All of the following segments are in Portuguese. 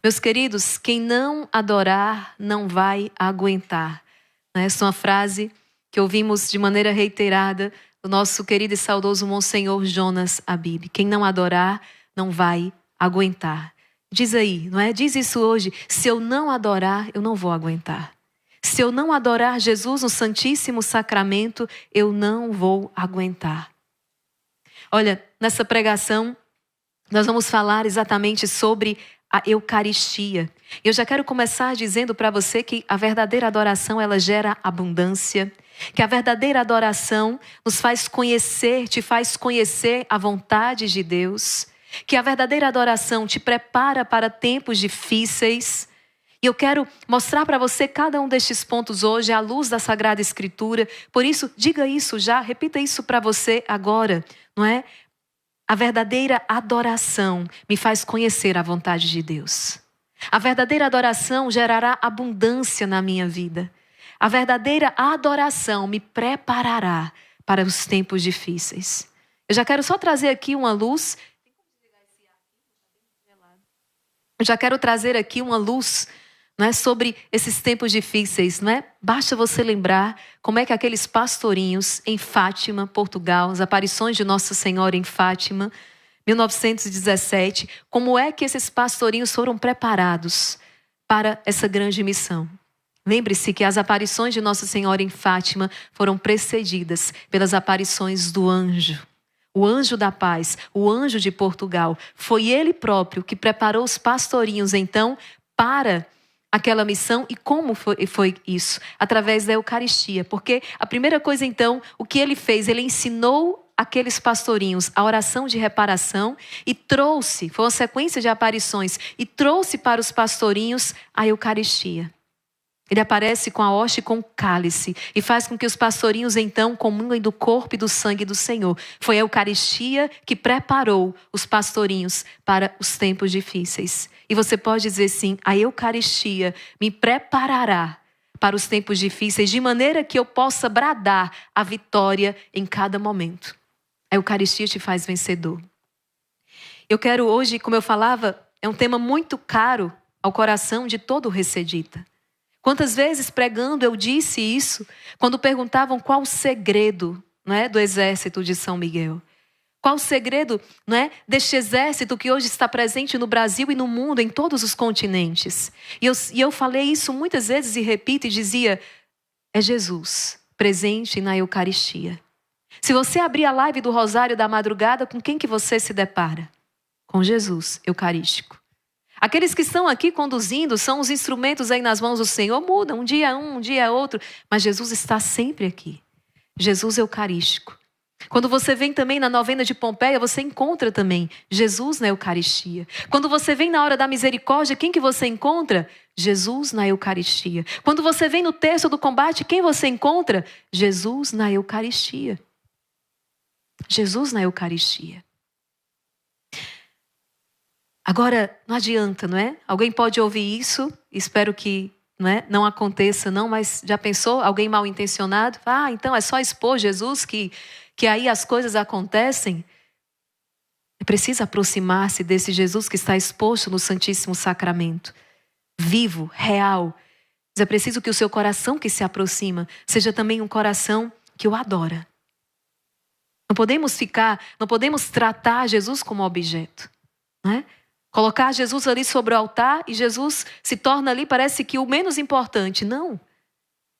Meus queridos, quem não adorar não vai aguentar. Essa é uma frase que ouvimos de maneira reiterada do nosso querido e saudoso Monsenhor Jonas Abib. Quem não adorar não vai aguentar. Diz aí, não é? Diz isso hoje. Se eu não adorar, eu não vou aguentar. Se eu não adorar Jesus no Santíssimo Sacramento, eu não vou aguentar. Olha, nessa pregação, nós vamos falar exatamente sobre a Eucaristia. Eu já quero começar dizendo para você que a verdadeira adoração, ela gera abundância, que a verdadeira adoração nos faz conhecer, te faz conhecer a vontade de Deus, que a verdadeira adoração te prepara para tempos difíceis. E eu quero mostrar para você cada um destes pontos hoje à luz da Sagrada Escritura. Por isso, diga isso já, repita isso para você agora, não é? A verdadeira adoração me faz conhecer a vontade de Deus. A verdadeira adoração gerará abundância na minha vida. A verdadeira adoração me preparará para os tempos difíceis. Eu já quero só trazer aqui uma luz. Eu já quero trazer aqui uma luz, não é, sobre esses tempos difíceis, não é? Basta você lembrar como é que aqueles pastorinhos em Fátima, Portugal, as aparições de Nossa Senhora em Fátima, 1917, como é que esses pastorinhos foram preparados para essa grande missão. Lembre-se que as aparições de Nossa Senhora em Fátima foram precedidas pelas aparições do anjo. O anjo da paz, o anjo de Portugal. Foi ele próprio que preparou os pastorinhos, então, para aquela missão. E como foi isso? Através da Eucaristia. Porque a primeira coisa, então, o que ele fez? Ele ensinou aqueles pastorinhos a oração de reparação e trouxe, foi uma sequência de aparições, e trouxe para os pastorinhos a Eucaristia. Ele aparece com a hoste e com o cálice e faz com que os pastorinhos então comunguem do corpo e do sangue do Senhor. Foi a Eucaristia que preparou os pastorinhos para os tempos difíceis. E você pode dizer sim, a Eucaristia me preparará para os tempos difíceis de maneira que eu possa bradar a vitória em cada momento. A Eucaristia te faz vencedor. Eu quero hoje, como eu falava, é um tema muito caro ao coração de todo recedita. Quantas vezes pregando eu disse isso, quando perguntavam qual o segredo, não é, do exército de São Miguel. Qual o segredo, não é, deste exército que hoje está presente no Brasil e no mundo, em todos os continentes. E eu falei isso muitas vezes e repito e dizia, é Jesus presente na Eucaristia. Se você abrir a live do Rosário da Madrugada, com quem que você se depara? Com Jesus Eucarístico. Aqueles que estão aqui conduzindo são os instrumentos aí nas mãos do Senhor, mudam, um dia outro, mas Jesus está sempre aqui. Jesus Eucarístico. Quando você vem também na novena de Pompeia, você encontra também Jesus na Eucaristia. Quando você vem na hora da misericórdia, quem que você encontra? Jesus na Eucaristia. Quando você vem no terço do combate, quem você encontra? Jesus na Eucaristia. Jesus na Eucaristia. Agora, não adianta, não é? Alguém pode ouvir isso, espero que não aconteça não, mas já pensou? Alguém mal intencionado? Então é só expor Jesus que aí as coisas acontecem? É preciso aproximar-se desse Jesus que está exposto no Santíssimo Sacramento. Vivo, real. Mas é preciso que o seu coração que se aproxima seja também um coração que o adora. Não podemos tratar Jesus como objeto, não é? Colocar Jesus ali sobre o altar e Jesus se torna ali, parece que o menos importante. Não.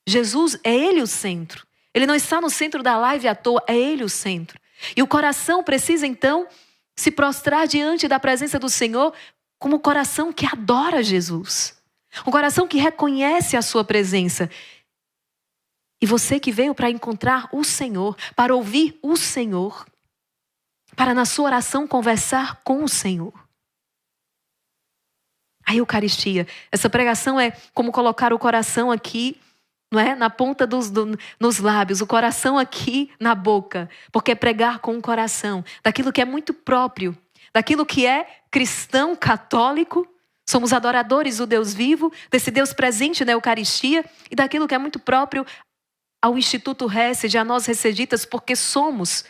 Jesus é Ele o centro. Ele não está no centro da live à toa, é Ele o centro. E o coração precisa então se prostrar diante da presença do Senhor como um coração que adora Jesus. Um coração que reconhece a sua presença. E você que veio para encontrar o Senhor, para ouvir o Senhor, para na sua oração conversar com o Senhor. A Eucaristia, essa pregação é como colocar o coração aqui, não é? Na ponta nos lábios, o coração aqui na boca, porque é pregar com o coração, daquilo que é muito próprio, daquilo que é cristão, católico, somos adoradores do Deus vivo, desse Deus presente na Eucaristia e daquilo que é muito próprio ao Instituto Hesed, a nós receditas, porque somos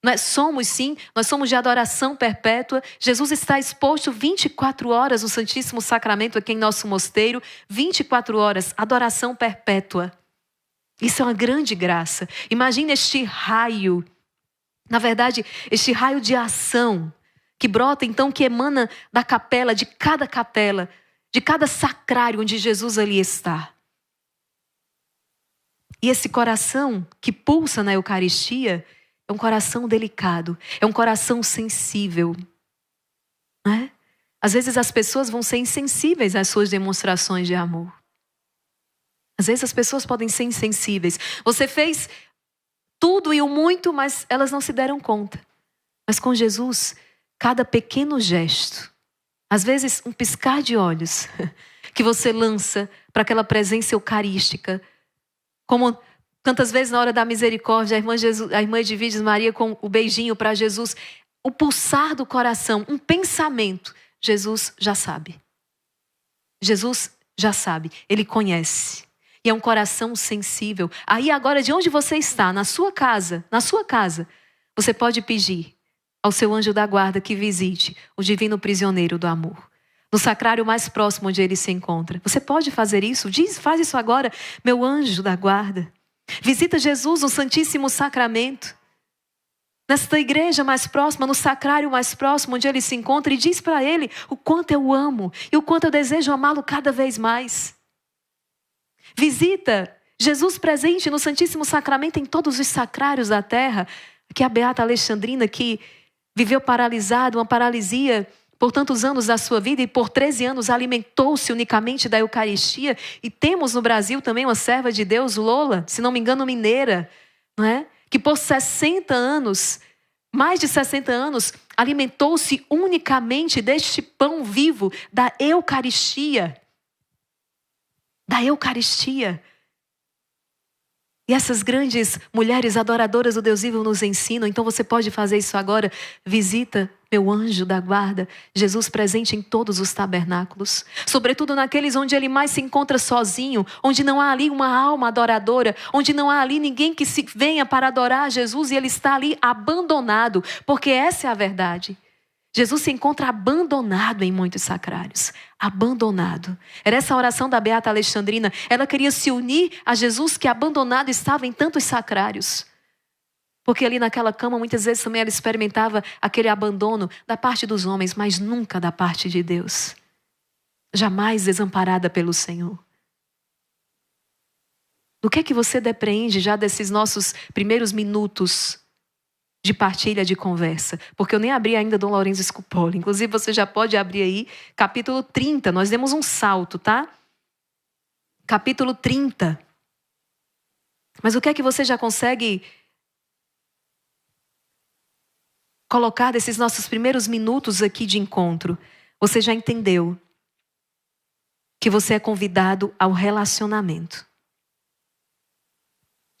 Nós somos sim, nós somos de adoração perpétua. Jesus está exposto 24 horas no Santíssimo Sacramento aqui em nosso mosteiro. 24 horas, adoração perpétua. Isso é uma grande graça. Imagine este raio, na verdade, este raio de ação que brota então, que emana da capela, de cada sacrário onde Jesus ali está. E esse coração que pulsa na Eucaristia é um coração delicado, é um coração sensível. Né? Às vezes as pessoas vão ser insensíveis às suas demonstrações de amor. Às vezes as pessoas podem ser insensíveis. Você fez tudo e o muito, mas elas não se deram conta. Mas com Jesus, cada pequeno gesto, às vezes um piscar de olhos, que você lança para aquela presença eucarística, como tantas vezes na hora da misericórdia, a irmã Edviges Maria com o beijinho para Jesus, o pulsar do coração, um pensamento, Jesus já sabe. Jesus já sabe, Ele conhece. E é um coração sensível. Aí agora, de onde você está, na sua casa, você pode pedir ao seu anjo da guarda que visite o divino prisioneiro do amor. No sacrário mais próximo onde ele se encontra. Você pode fazer isso? Faz isso agora, meu anjo da guarda. Visita Jesus no Santíssimo Sacramento. Nesta igreja mais próxima, no sacrário mais próximo onde ele se encontra, e diz para ele o quanto eu amo e o quanto eu desejo amá-lo cada vez mais. Visita Jesus presente no Santíssimo Sacramento em todos os sacrários da terra. Aqui a Beata Alexandrina, que viveu paralisada, uma paralisia por tantos anos da sua vida e por 13 anos alimentou-se unicamente da Eucaristia. E temos no Brasil também uma serva de Deus, Lola, se não me engano mineira, não é? Que por 60 anos, mais de 60 anos, alimentou-se unicamente deste pão vivo da Eucaristia. Da Eucaristia. E essas grandes mulheres adoradoras do Deus vivo nos ensinam. Então você pode fazer isso agora. Visita meu anjo da guarda, Jesus presente em todos os tabernáculos. Sobretudo naqueles onde ele mais se encontra sozinho. Onde não há ali uma alma adoradora. Onde não há ali ninguém que se venha para adorar a Jesus. E ele está ali abandonado. Porque essa é a verdade. Jesus se encontra abandonado em muitos sacrários. Abandonado. Era essa a oração da Beata Alexandrina. Ela queria se unir a Jesus que abandonado estava em tantos sacrários. Porque ali naquela cama muitas vezes também ela experimentava aquele abandono da parte dos homens, mas nunca da parte de Deus. Jamais desamparada pelo Senhor. Do que é que você depreende já desses nossos primeiros minutos de partilha, de conversa? Porque eu nem abri ainda Dom Lourenço Scupoli. Inclusive você já pode abrir aí capítulo 30. Nós demos um salto, tá? Capítulo 30. Mas o que é que você já consegue colocar desses nossos primeiros minutos aqui de encontro? Você já entendeu que você é convidado ao relacionamento.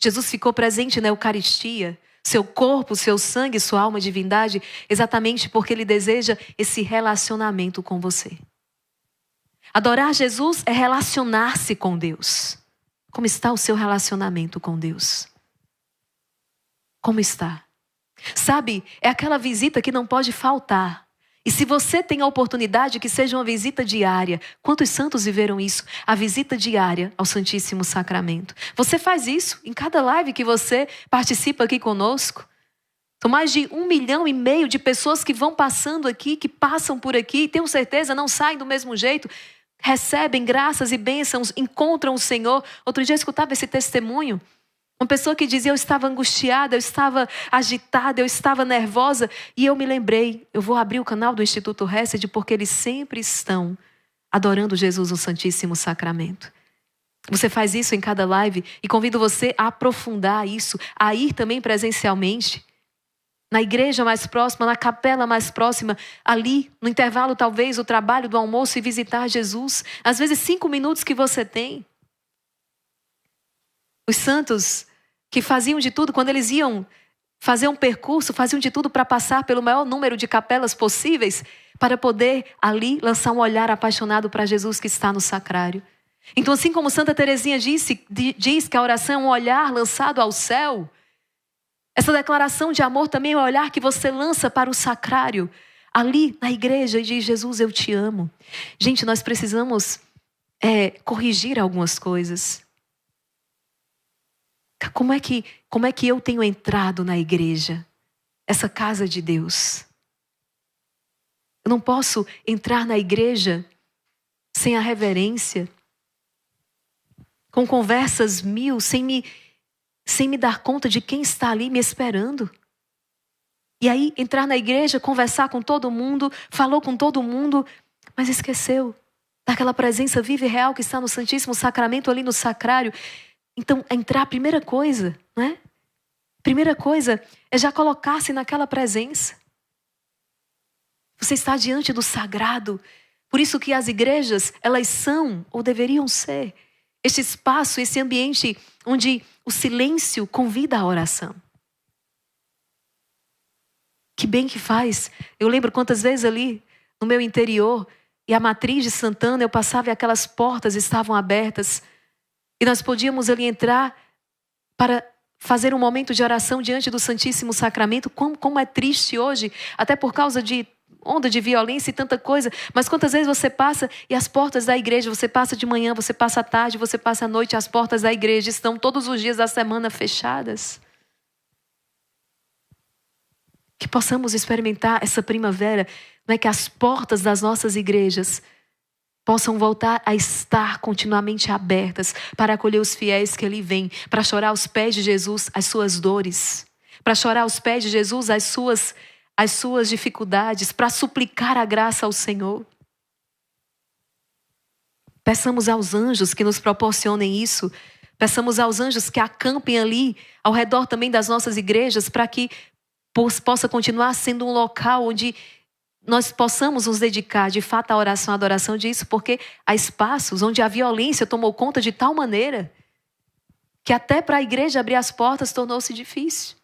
Jesus ficou presente na Eucaristia, seu corpo, seu sangue, sua alma, divindade, exatamente porque ele deseja esse relacionamento com você. Adorar Jesus é relacionar-se com Deus. Como está o seu relacionamento com Deus? Como está? Sabe, é aquela visita que não pode faltar. E se você tem a oportunidade que seja uma visita diária, quantos santos viveram isso? A visita diária ao Santíssimo Sacramento. Você faz isso em cada live que você participa aqui conosco. São mais de 1,5 milhão de pessoas que vão passando aqui, que passam por aqui, e tenho certeza não saem do mesmo jeito. Recebem graças e bênçãos, encontram o Senhor. Outro dia eu escutava esse testemunho. Uma pessoa que dizia, eu estava angustiada, eu estava agitada, eu estava nervosa. E eu me lembrei, eu vou abrir o canal do Instituto Hesed, porque eles sempre estão adorando Jesus no Santíssimo Sacramento. Você faz isso em cada live e convido você a aprofundar isso, a ir também presencialmente. Na igreja mais próxima, na capela mais próxima, ali, no intervalo talvez, o trabalho do almoço e visitar Jesus. Às vezes 5 minutos que você tem. Os santos que faziam de tudo, quando eles iam fazer um percurso, faziam de tudo para passar pelo maior número de capelas possíveis, para poder ali lançar um olhar apaixonado para Jesus que está no sacrário. Então, assim como Santa Teresinha diz que a oração é um olhar lançado ao céu, Essa declaração de amor também é o olhar que você lança para o sacrário, ali na igreja, e diz: Jesus, eu te amo. Gente, nós precisamos corrigir algumas coisas. Como é que eu tenho entrado na igreja, essa casa de Deus? Eu não posso entrar na igreja sem a reverência, com conversas mil, sem me dar conta de quem está ali me esperando. E aí entrar na igreja, conversar com todo mundo, falou com todo mundo, mas esqueceu daquela presença viva e real que está no Santíssimo Sacramento, ali no sacrário. Então, entrar, a primeira coisa, né? Primeira coisa é já colocar-se naquela presença. Você está diante do sagrado. Por isso que as igrejas, elas são, ou deveriam ser, este espaço, esse ambiente onde o silêncio convida à oração. Que bem que faz. Eu lembro quantas vezes ali no meu interior, e a matriz de Santana, eu passava e aquelas portas estavam abertas. E nós podíamos ali entrar para fazer um momento de oração diante do Santíssimo Sacramento. Como é triste hoje, até por causa de onda de violência e tanta coisa. Mas quantas vezes você passa e as portas da igreja, você passa de manhã, você passa à tarde, você passa à noite, as portas da igreja estão todos os dias da semana fechadas. Que possamos experimentar essa primavera, não é, que as portas das nossas igrejas possam voltar a estar continuamente abertas para acolher os fiéis que ali vêm, para chorar aos pés de Jesus as suas dores, para chorar aos pés de Jesus as suas dificuldades, para suplicar a graça ao Senhor. Peçamos aos anjos que nos proporcionem isso. Peçamos aos anjos que acampem ali ao redor também das nossas igrejas, para que possa continuar sendo um local onde nós possamos nos dedicar de fato à oração, à adoração disso, porque há espaços onde a violência tomou conta de tal maneira que até para a igreja abrir as portas tornou-se difícil.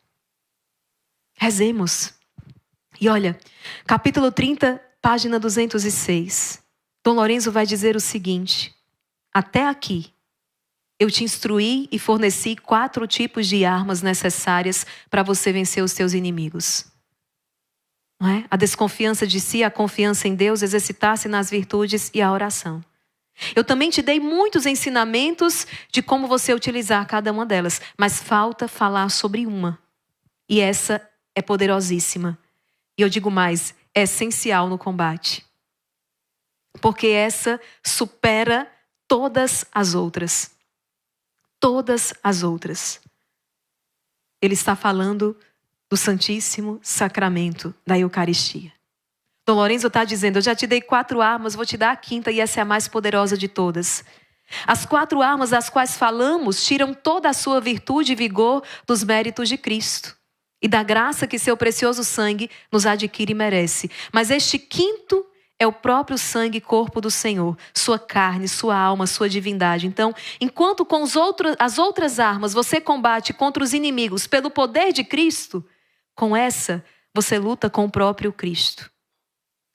Rezemos. E olha, capítulo 30, página 206. Dom Lorenzo vai dizer o seguinte: até aqui eu te instruí e forneci 4 tipos de armas necessárias para você vencer os seus inimigos. Não é? A desconfiança de si, a confiança em Deus, exercitar-se nas virtudes e a oração. Eu também te dei muitos ensinamentos de como você utilizar cada uma delas, mas falta falar sobre uma. E essa é poderosíssima. E eu digo mais, é essencial no combate. Porque essa supera todas as outras. Todas as outras. Ele está falando do Santíssimo Sacramento da Eucaristia. Dom Lorenzo está dizendo: eu já te dei 4 armas, vou te dar a 5ª, e essa é a mais poderosa de todas. As 4 armas das quais falamos tiram toda a sua virtude e vigor dos méritos de Cristo e da graça que seu precioso sangue nos adquire e merece. Mas este 5º é o próprio sangue e corpo do Senhor, sua carne, sua alma, sua divindade. Então, enquanto com as outras armas você combate contra os inimigos pelo poder de Cristo, com essa você luta com o próprio Cristo.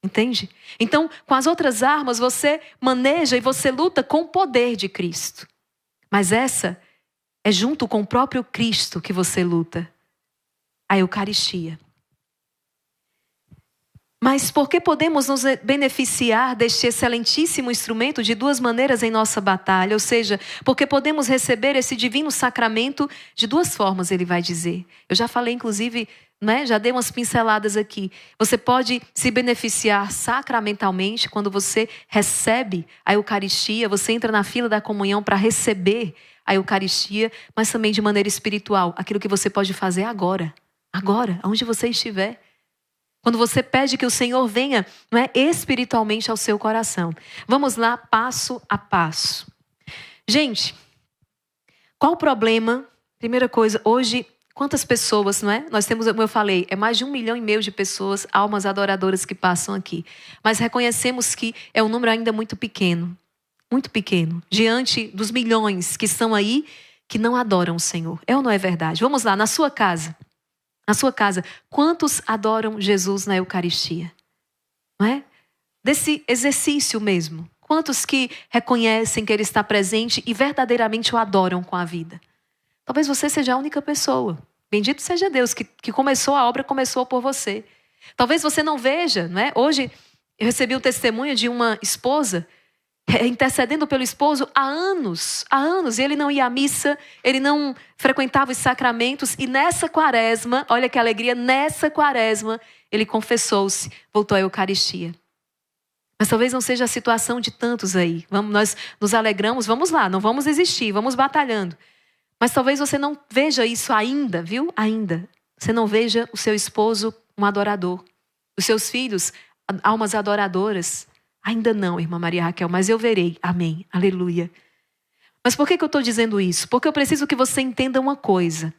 Entende? Então, com as outras armas você maneja e você luta com o poder de Cristo. Mas essa é junto com o próprio Cristo que você luta. A Eucaristia. Mas por que podemos nos beneficiar deste excelentíssimo instrumento de 2 maneiras em nossa batalha? Ou seja, porque podemos receber esse divino sacramento de 2 formas, ele vai dizer. Eu já falei, inclusive, né, já dei umas pinceladas aqui. Você pode se beneficiar sacramentalmente quando você recebe a Eucaristia, você entra na fila da comunhão para receber a Eucaristia, mas também de maneira espiritual. Aquilo que você pode fazer agora, onde você estiver. Quando você pede que o Senhor venha, não é, espiritualmente ao seu coração. Vamos lá, passo a passo. Gente, qual o problema? Primeira coisa, hoje, quantas pessoas, não é? Nós temos, como eu falei, é mais de 1,5 milhão de pessoas, almas adoradoras que passam aqui. Mas reconhecemos que é um número ainda muito pequeno, diante dos milhões que estão aí, que não adoram o Senhor. É ou não é verdade? Vamos lá, na sua casa. Na sua casa, quantos adoram Jesus na Eucaristia? Não é? Desse exercício mesmo. Quantos que reconhecem que Ele está presente e verdadeiramente o adoram com a vida? Talvez você seja a única pessoa. Bendito seja Deus que começou a obra, começou por você. Talvez você não veja, não é? Hoje eu recebi um testemunho de uma esposa intercedendo pelo esposo há anos, e ele não ia à missa, ele não frequentava os sacramentos, e nessa quaresma, olha que alegria, nessa quaresma, ele confessou-se, voltou à Eucaristia. Mas talvez não seja a situação de tantos aí. Nós nos alegramos, vamos lá, não vamos desistir, vamos batalhando. Mas talvez você não veja isso ainda, viu? Ainda. Você não veja o seu esposo um adorador, os seus filhos almas adoradoras. Ainda não, irmã Maria Raquel, mas eu verei. Amém. Aleluia. Mas por que eu estou dizendo isso? Porque eu preciso que você entenda uma coisa.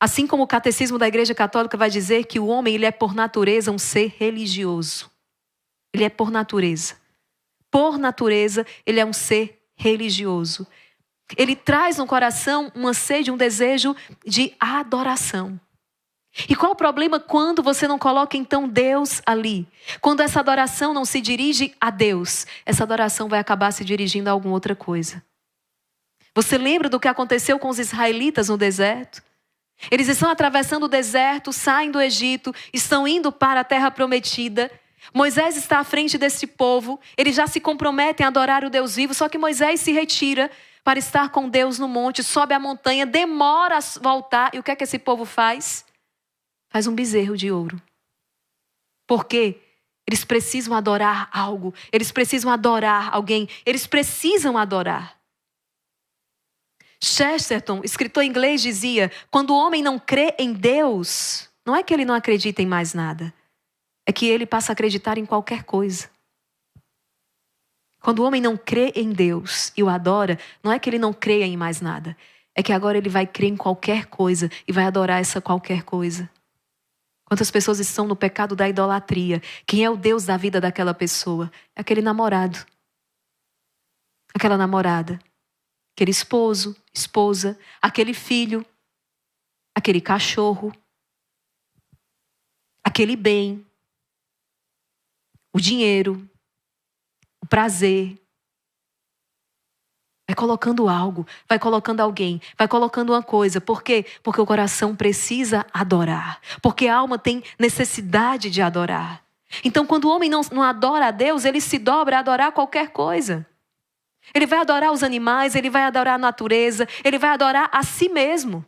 Assim como o catecismo da Igreja Católica vai dizer que o homem ele é por natureza um ser religioso. Ele é por natureza. Por natureza, ele é um ser religioso. Ele traz no coração uma sede, um desejo de adoração. E qual o problema quando você não coloca então Deus ali? Quando essa adoração não se dirige a Deus, essa adoração vai acabar se dirigindo a alguma outra coisa. Você lembra do que aconteceu com os israelitas no deserto? Eles estão atravessando o deserto, saem do Egito, estão indo para a terra prometida. Moisés está à frente desse povo, eles já se comprometem a adorar o Deus vivo, só que Moisés se retira para estar com Deus no monte, sobe a montanha, demora a voltar. E o que é que esse povo faz? Faz um bezerro de ouro. Por quê? Eles precisam adorar algo. Eles precisam adorar alguém. Eles precisam adorar. Chesterton, escritor inglês, dizia: quando o homem não crê em Deus, não é que ele não acredita em mais nada. É que ele passa a acreditar em qualquer coisa. Quando o homem não crê em Deus e o adora, não é que ele não creia em mais nada. É que agora ele vai crer em qualquer coisa e vai adorar essa qualquer coisa. Quantas pessoas estão no pecado da idolatria? Quem é o Deus da vida daquela pessoa? É aquele namorado. Aquela namorada. Aquele esposo, esposa. Aquele filho. Aquele cachorro. Aquele bem. O dinheiro. O prazer. Vai colocando algo, vai colocando alguém, vai colocando uma coisa. Por quê? Porque o coração precisa adorar. Porque a alma tem necessidade de adorar. Então, quando o homem não adora a Deus, ele se dobra a adorar qualquer coisa. Ele vai adorar os animais, ele vai adorar a natureza, ele vai adorar a si mesmo.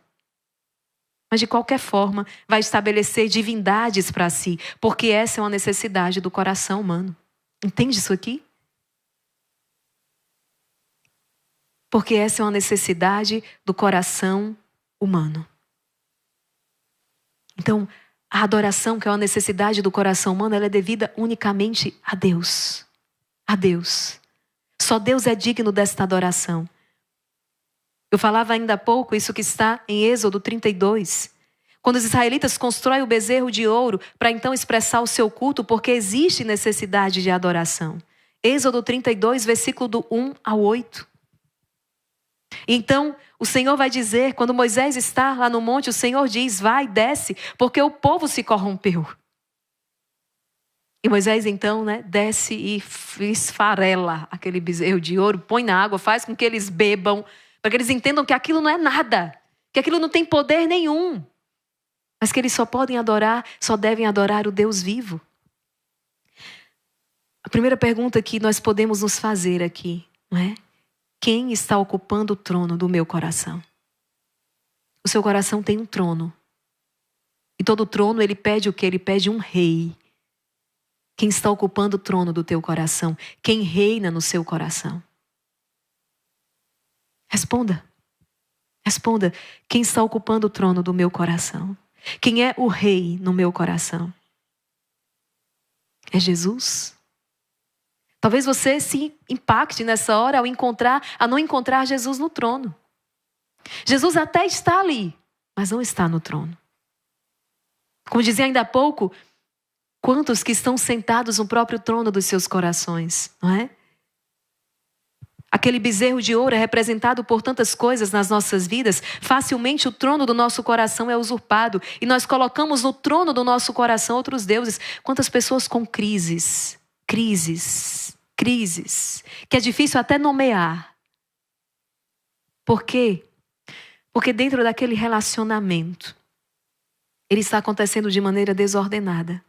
Mas, de qualquer forma, vai estabelecer divindades para si. Porque essa é uma necessidade do coração humano. Entende isso aqui? Porque essa é uma necessidade do coração humano. Então, a adoração, que é uma necessidade do coração humano, ela é devida unicamente a Deus. A Deus. Só Deus é digno desta adoração. Eu falava ainda há pouco isso que está em Êxodo 32. Quando os israelitas constroem o bezerro de ouro para então expressar o seu culto, porque existe necessidade de adoração. Êxodo 32, versículo do 1 ao 8. Então, o Senhor vai dizer, quando Moisés está lá no monte, o Senhor diz: vai, desce, porque o povo se corrompeu. E Moisés então, desce e esfarela aquele bezerro de ouro, põe na água, faz com que eles bebam, para que eles entendam que aquilo não é nada, que aquilo não tem poder nenhum, mas que eles só podem adorar, só devem adorar o Deus vivo. A primeira pergunta que nós podemos nos fazer aqui, não é? Quem está ocupando o trono do meu coração? O seu coração tem um trono. E todo trono, ele pede o quê? Ele pede um rei. Quem está ocupando o trono do teu coração? Quem reina no seu coração? Responda. Responda. Quem está ocupando o trono do meu coração? Quem é o rei no meu coração? É Jesus? Talvez você se impacte nessa hora ao não encontrar Jesus no trono. Jesus até está ali, mas não está no trono. Como dizia ainda há pouco, quantos que estão sentados no próprio trono dos seus corações, não é? Aquele bezerro de ouro é representado por tantas coisas nas nossas vidas. Facilmente o trono do nosso coração é usurpado e nós colocamos no trono do nosso coração outros deuses. Quantas pessoas com crises, que é difícil até nomear. Por quê? Porque dentro daquele relacionamento, ele está acontecendo de maneira desordenada.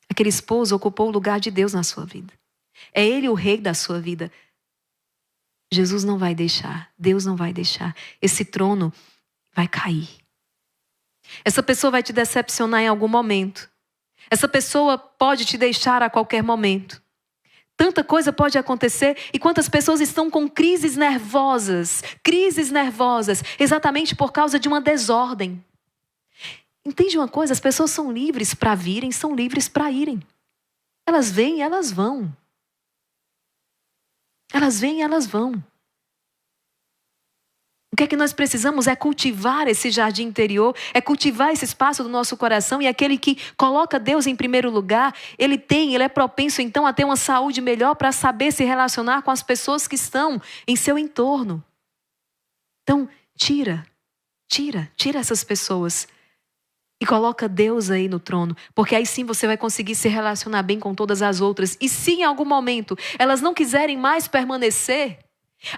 Aquele esposo ocupou o lugar de Deus na sua vida. É ele o rei da sua vida. Jesus não vai deixar, Deus não vai deixar. Esse trono vai cair. Essa pessoa vai te decepcionar em algum momento. Essa pessoa pode te deixar a qualquer momento. Tanta coisa pode acontecer e quantas pessoas estão com crises nervosas, exatamente por causa de uma desordem. Entende uma coisa? As pessoas são livres para virem, são livres para irem. Elas vêm e elas vão. Elas vêm e elas vão. O que é que nós precisamos é cultivar esse jardim interior, é cultivar esse espaço do nosso coração, e aquele que coloca Deus em primeiro lugar, ele é propenso então a ter uma saúde melhor para saber se relacionar com as pessoas que estão em seu entorno. Então, tira essas pessoas e coloca Deus aí no trono, porque aí sim você vai conseguir se relacionar bem com todas as outras. E se em algum momento elas não quiserem mais permanecer,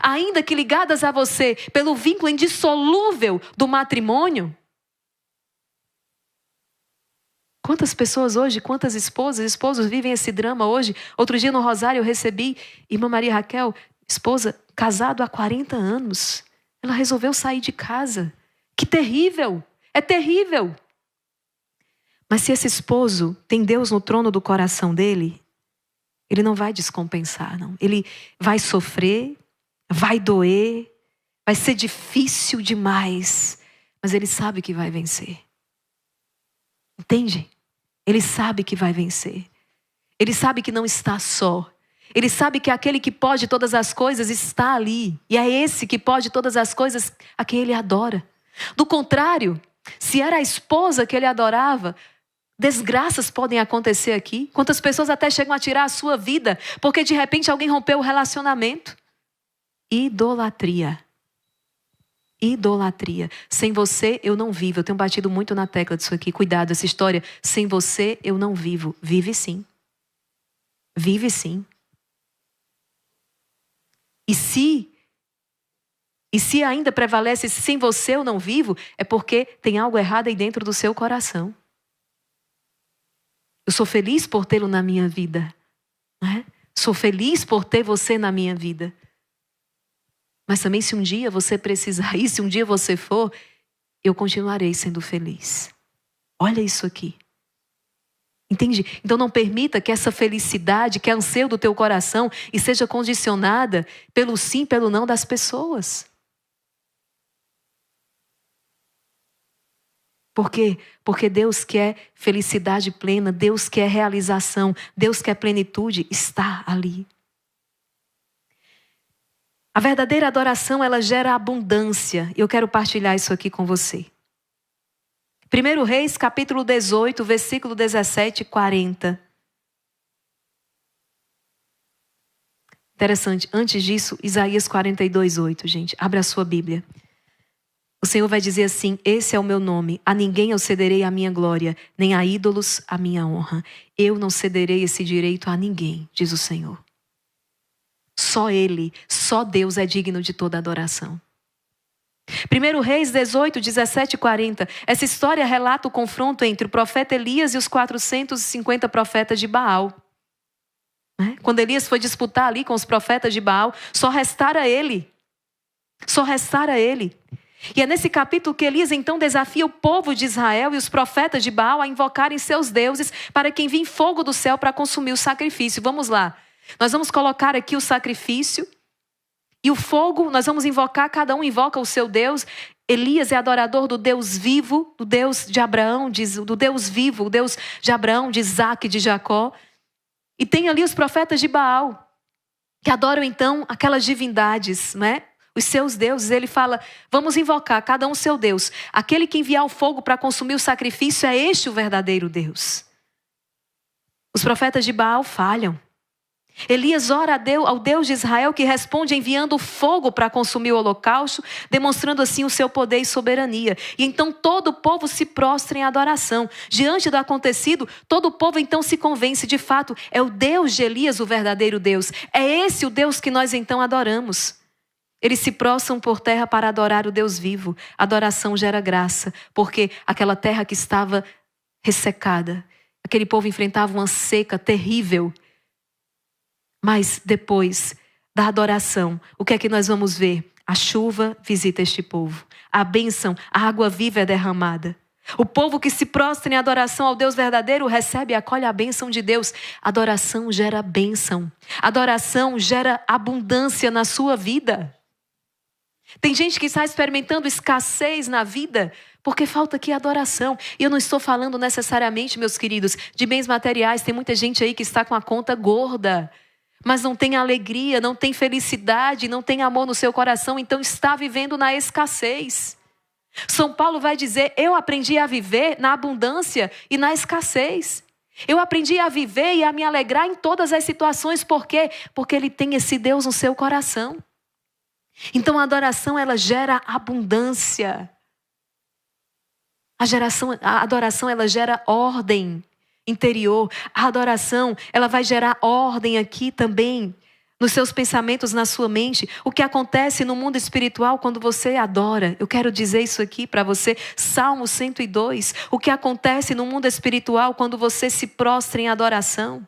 ainda que ligadas a você pelo vínculo indissolúvel do matrimônio. Quantas pessoas hoje, quantas esposos vivem esse drama hoje? Outro dia no Rosário eu recebi irmã Maria Raquel, esposa, casado há 40 anos. Ela resolveu sair de casa. Que terrível! É terrível! Mas se esse esposo tem Deus no trono do coração dele, ele não vai descompensar, não. Ele vai sofrer, vai doer, vai ser difícil demais, mas ele sabe que vai vencer. Entende? Ele sabe que vai vencer. Ele sabe que não está só. Ele sabe que aquele que pode todas as coisas está ali. E é esse que pode todas as coisas a quem ele adora. Do contrário, se era a esposa que ele adorava, desgraças podem acontecer aqui. Quantas pessoas até chegam a tirar a sua vida porque de repente alguém rompeu o relacionamento. Idolatria. Sem você eu não vivo. Eu tenho batido muito na tecla disso aqui. Cuidado, essa história. Sem você eu não vivo. Vive sim. Vive sim. E se ainda prevalece sem você eu não vivo, é porque tem algo errado aí dentro do seu coração. Eu sou feliz por tê-lo na minha vida. Né? Sou feliz por ter você na minha vida. Mas também se um dia você precisar ir, se um dia você for, eu continuarei sendo feliz. Olha isso aqui. Entende? Então não permita que essa felicidade, que é anseio do teu coração, e seja condicionada pelo sim, pelo não das pessoas. Por quê? Porque Deus quer felicidade plena, Deus quer realização, Deus quer plenitude, está ali. A verdadeira adoração, ela gera abundância. Eu quero partilhar isso aqui com você. 1 Reis, capítulo 18, versículo 17 e 40. Interessante. Antes disso, Isaías 42, 8, gente. Abre a sua Bíblia. O Senhor vai dizer assim: esse é o meu nome. A ninguém eu cederei a minha glória, nem a ídolos a minha honra. Eu não cederei esse direito a ninguém, diz o Senhor. Só Ele, só Deus é digno de toda adoração. 1 Reis 18, 17 e 40. Essa história relata o confronto entre o profeta Elias e os 450 profetas de Baal. Quando Elias foi disputar ali com os profetas de Baal, só restara ele. Só restara ele. E é nesse capítulo que Elias então desafia o povo de Israel e os profetas de Baal a invocarem seus deuses para que enviem fogo do céu para consumir o sacrifício. Vamos lá. Nós vamos colocar aqui o sacrifício e o fogo, nós vamos invocar, cada um invoca o seu Deus. Elias é adorador do Deus vivo, do Deus de Abraão, do Deus vivo, o Deus de Abraão, de Isaac, de Jacó. E tem ali os profetas de Baal, que adoram então aquelas divindades, né? Os seus deuses. Ele fala, vamos invocar cada um seu Deus. Aquele que enviar o fogo para consumir o sacrifício é este o verdadeiro Deus. Os profetas de Baal falham. Elias ora ao Deus de Israel, que responde enviando fogo para consumir o holocausto, demonstrando assim o seu poder e soberania. E então todo o povo se prostra em adoração. Diante do acontecido, todo o povo então se convence, de fato, é o Deus de Elias o verdadeiro Deus. É esse o Deus que nós então adoramos. Eles se prostram por terra para adorar o Deus vivo. Adoração gera graça, porque aquela terra que estava ressecada, aquele povo enfrentava uma seca terrível. Mas depois da adoração, o que é que nós vamos ver? A chuva visita este povo. A bênção, a água viva é derramada. O povo que se prostra em adoração ao Deus verdadeiro recebe e acolhe a bênção de Deus. Adoração gera bênção. Adoração gera abundância na sua vida. Tem gente que está experimentando escassez na vida porque falta aqui adoração. E eu não estou falando necessariamente, meus queridos, de bens materiais. Tem muita gente aí que está com a conta gorda, mas não tem alegria, não tem felicidade, não tem amor no seu coração, então está vivendo na escassez. São Paulo vai dizer: eu aprendi a viver na abundância e na escassez. Eu aprendi a viver e a me alegrar em todas as situações. Por quê? Porque ele tem esse Deus no seu coração. Então a adoração, ela gera abundância. A adoração, ela gera ordem interior. A adoração, ela vai gerar ordem aqui também, nos seus pensamentos, na sua mente. O que acontece no mundo espiritual quando você adora? Eu quero dizer isso aqui para você. Salmo 102. O que acontece no mundo espiritual quando você se prostra em adoração?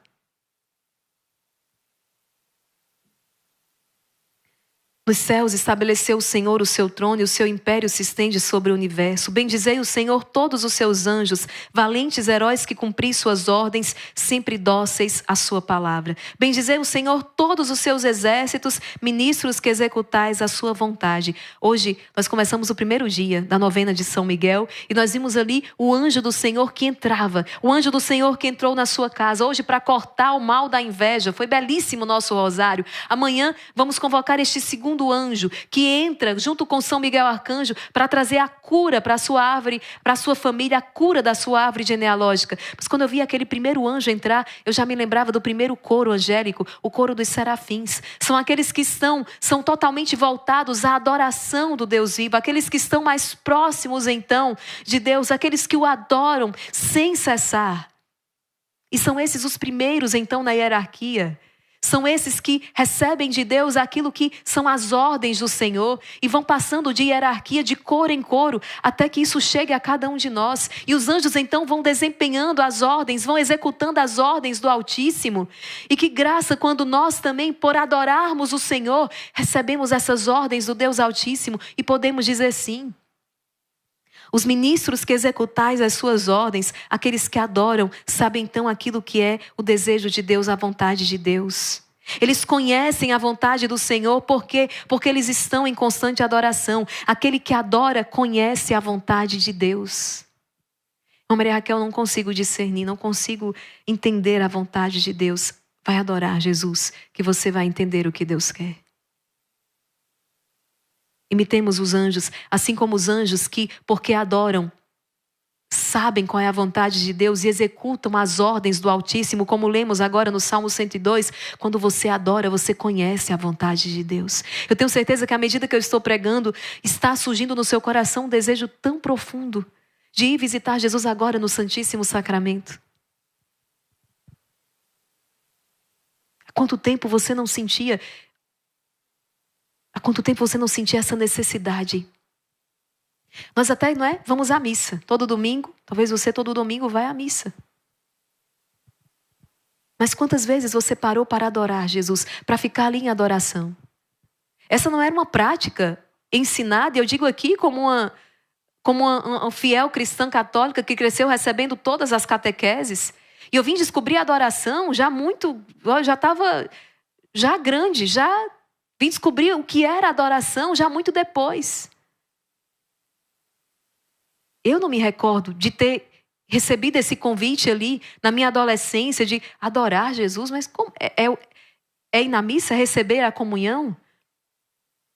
Nos céus estabeleceu o Senhor o seu trono e o seu império se estende sobre o universo. Bendizei o Senhor todos os seus anjos, valentes heróis que cumpris suas ordens, sempre dóceis à sua palavra. Bendizei o Senhor todos os seus exércitos, ministros que executais a sua vontade. Hoje nós começamos o primeiro dia da novena de São Miguel e nós vimos ali o anjo do Senhor que entrava, o anjo do Senhor que entrou na sua casa, hoje para cortar o mal da inveja. Foi belíssimo o nosso rosário. Amanhã vamos convocar este segundo anjo que entra junto com São Miguel Arcanjo para trazer a cura para a sua árvore, para a sua família, a cura da sua árvore genealógica. Mas quando eu vi aquele primeiro anjo entrar, eu já me lembrava do primeiro coro angélico, o coro dos serafins. São aqueles que são totalmente voltados à adoração do Deus vivo, aqueles que estão mais próximos então de Deus, aqueles que o adoram sem cessar. E são esses os primeiros então na hierarquia. São esses que recebem de Deus aquilo que são as ordens do Senhor e vão passando de hierarquia, de coro em coro, até que isso chegue a cada um de nós. E os anjos então vão desempenhando as ordens, vão executando as ordens do Altíssimo. E que graça quando nós também, por adorarmos o Senhor, recebemos essas ordens do Deus Altíssimo e podemos dizer sim. Os ministros que executais as suas ordens, aqueles que adoram, sabem então aquilo que é o desejo de Deus, a vontade de Deus. Eles conhecem a vontade do Senhor, por quê? Porque eles estão em constante adoração. Aquele que adora conhece a vontade de Deus. Maria Raquel, não consigo discernir, não consigo entender a vontade de Deus. Vai adorar Jesus, que você vai entender o que Deus quer. Imitemos os anjos, assim como os anjos que, porque adoram, sabem qual é a vontade de Deus e executam as ordens do Altíssimo, como lemos agora no Salmo 102. Quando você adora, você conhece a vontade de Deus. Eu tenho certeza que à medida que eu estou pregando, está surgindo no seu coração um desejo tão profundo de ir visitar Jesus agora no Santíssimo Sacramento. Há quanto tempo você não sentia... Há quanto tempo você não sentia essa necessidade? Nós até, não é? Vamos à missa. Todo domingo, talvez você todo domingo vai à missa. Mas quantas vezes você parou para adorar Jesus, para ficar ali em adoração? Essa não era uma prática ensinada, e eu digo aqui como uma fiel cristã católica que cresceu recebendo todas as catequeses. E eu vim descobrir a adoração já estava já grande, vim descobrir o que era adoração já muito depois. Eu não me recordo de ter recebido esse convite ali na minha adolescência de adorar Jesus, mas como é ir na missa receber a comunhão?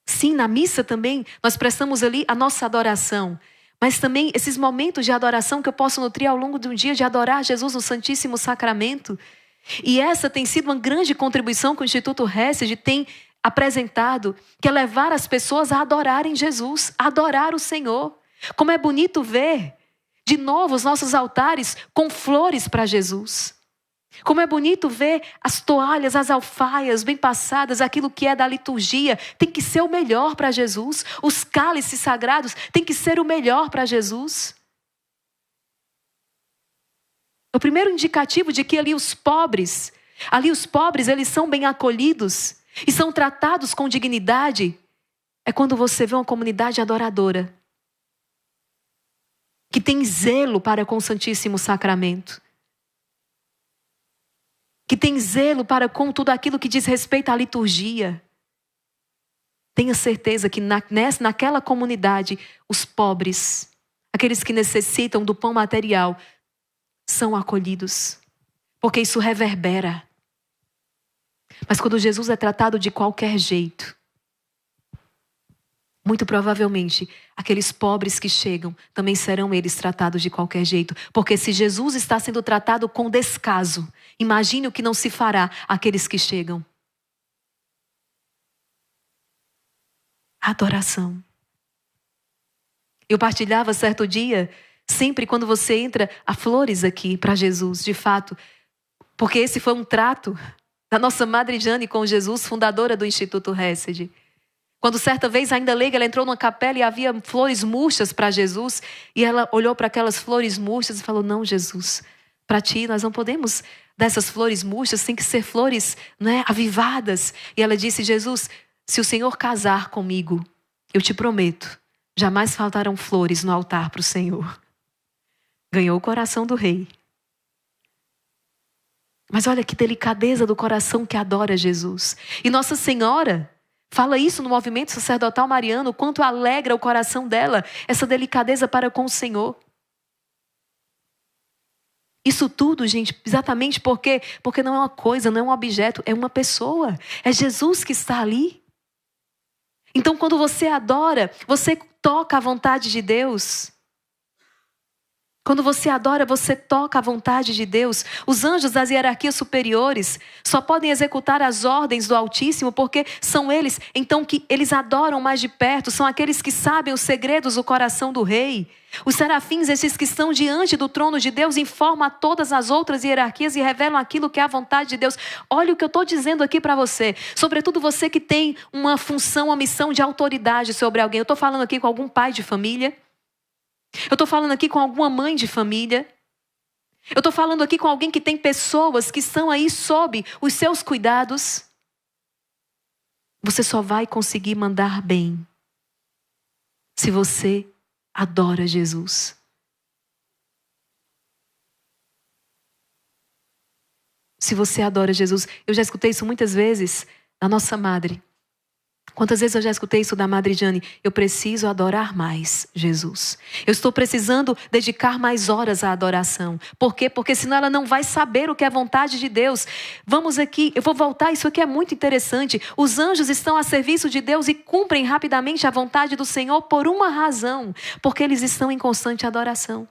Sim, na missa também nós prestamos ali a nossa adoração. Mas também esses momentos de adoração que eu posso nutrir ao longo de um dia de adorar Jesus no Santíssimo Sacramento. E essa tem sido uma grande contribuição que o Instituto Hesed tem apresentado, que é levar as pessoas a adorarem Jesus, a adorar o Senhor. Como é bonito ver, de novo, os nossos altares com flores para Jesus. Como é bonito ver as toalhas, as alfaias bem passadas, aquilo que é da liturgia. Tem que ser o melhor para Jesus. Os cálices sagrados tem que ser o melhor para Jesus. O primeiro indicativo de que ali os pobres eles são bem acolhidos e são tratados com dignidade, é quando você vê uma comunidade adoradora, que tem zelo para com o Santíssimo Sacramento, que tem zelo para com tudo aquilo que diz respeito à liturgia. Tenha certeza que naquela comunidade, os pobres, aqueles que necessitam do pão material, são acolhidos, porque isso reverbera. Mas quando Jesus é tratado de qualquer jeito, muito provavelmente, aqueles pobres que chegam, também serão eles tratados de qualquer jeito. Porque se Jesus está sendo tratado com descaso, imagine o que não se fará àqueles que chegam. Adoração. Eu partilhava certo dia, sempre quando você entra, há flores aqui para Jesus, de fato. Porque esse foi um trato da nossa Madre Jane com Jesus, fundadora do Instituto Hesed. Quando certa vez, ainda leiga, ela entrou numa capela e havia flores murchas para Jesus. E ela olhou para aquelas flores murchas e falou, não, Jesus, para ti nós não podemos dar essas flores murchas, tem que ser flores, avivadas. E ela disse, Jesus, se o Senhor casar comigo, eu te prometo, jamais faltarão flores no altar para o Senhor. Ganhou o coração do rei. Mas olha que delicadeza do coração que adora Jesus. E Nossa Senhora fala isso no movimento sacerdotal mariano, quanto alegra o coração dela, essa delicadeza para com o Senhor. Isso tudo, gente, exatamente porque não é uma coisa, não é um objeto, é uma pessoa. É Jesus que está ali. Então, quando você adora, você toca a vontade de Deus. Quando você adora, você toca a vontade de Deus. Os anjos das hierarquias superiores só podem executar as ordens do Altíssimo porque são eles, então, que eles adoram mais de perto, são aqueles que sabem os segredos do coração do rei. Os serafins, esses que estão diante do trono de Deus, informam a todas as outras hierarquias e revelam aquilo que é a vontade de Deus. Olha o que eu estou dizendo aqui para você. Sobretudo você que tem uma função, uma missão de autoridade sobre alguém. Eu estou falando aqui com algum pai de família. Eu estou falando aqui com alguma mãe de família. Eu estou falando aqui com alguém que tem pessoas que estão aí sob os seus cuidados. Você só vai conseguir mandar bem se você adora Jesus. Se você adora Jesus. Eu já escutei isso muitas vezes da nossa madre. Quantas vezes eu já escutei isso da Madre Jane? Eu preciso adorar mais Jesus. Eu estou precisando dedicar mais horas à adoração. Por quê? Porque senão ela não vai saber o que é a vontade de Deus. Vamos aqui, eu vou voltar, isso aqui é muito interessante. Os anjos estão a serviço de Deus e cumprem rapidamente a vontade do Senhor por uma razão. Porque eles estão em constante adoração.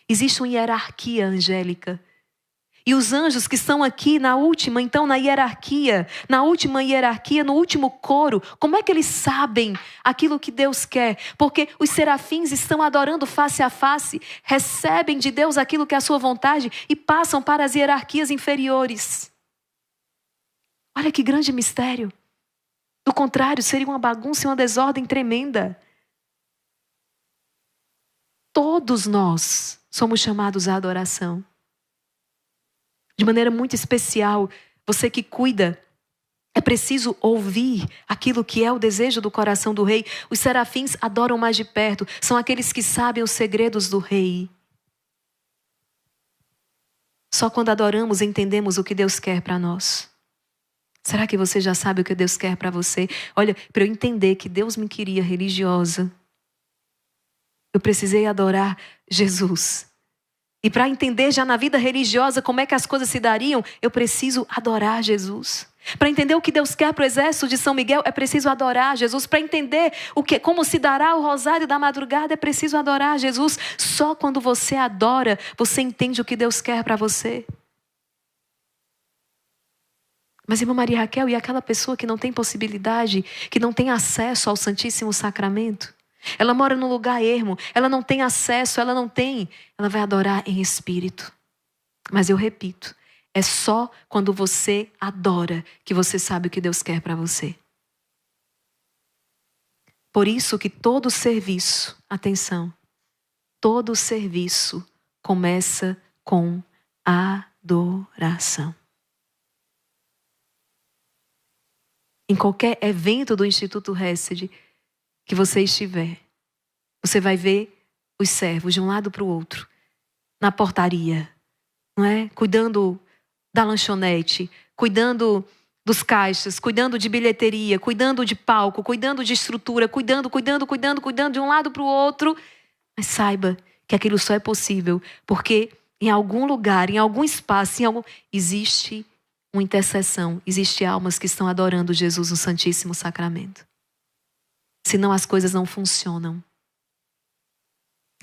Existe uma hierarquia angélica. E os anjos que estão aqui na última hierarquia, no último coro, como é que eles sabem aquilo que Deus quer? Porque os serafins estão adorando face a face, recebem de Deus aquilo que é a sua vontade e passam para as hierarquias inferiores. Olha que grande mistério. Do contrário, seria uma bagunça e uma desordem tremenda. Todos nós somos chamados à adoração. De maneira muito especial, você que cuida, é preciso ouvir aquilo que é o desejo do coração do rei. Os serafins adoram mais de perto, são aqueles que sabem os segredos do rei. Só quando adoramos entendemos o que Deus quer para nós. Será que você já sabe o que Deus quer para você? Olha, para eu entender que Deus me queria religiosa, eu precisei adorar Jesus. E para entender já na vida religiosa como é que as coisas se dariam, eu preciso adorar Jesus. Para entender o que Deus quer para o exército de São Miguel, é preciso adorar Jesus. Para entender como se dará o rosário da madrugada, é preciso adorar Jesus. Só quando você adora, você entende o que Deus quer para você. Mas, irmã Maria Raquel, e aquela pessoa que não tem possibilidade, que não tem acesso ao Santíssimo Sacramento? Ela mora num lugar ermo, ela não tem acesso, ela vai adorar em espírito. Mas eu repito, É só quando você adora que você sabe o que Deus quer para você. Por isso que todo serviço, atenção, todo serviço começa com adoração. Em qualquer evento do Instituto Hesed que você estiver, você vai ver os servos de um lado para o outro, na portaria, não é? Cuidando da lanchonete, cuidando dos caixas, cuidando de bilheteria, cuidando de palco, cuidando de estrutura, cuidando de um lado para o outro. Mas saiba que aquilo só é possível porque em algum lugar, em algum espaço, existe uma intercessão, existe almas que estão adorando Jesus no Santíssimo Sacramento. Senão as coisas não funcionam.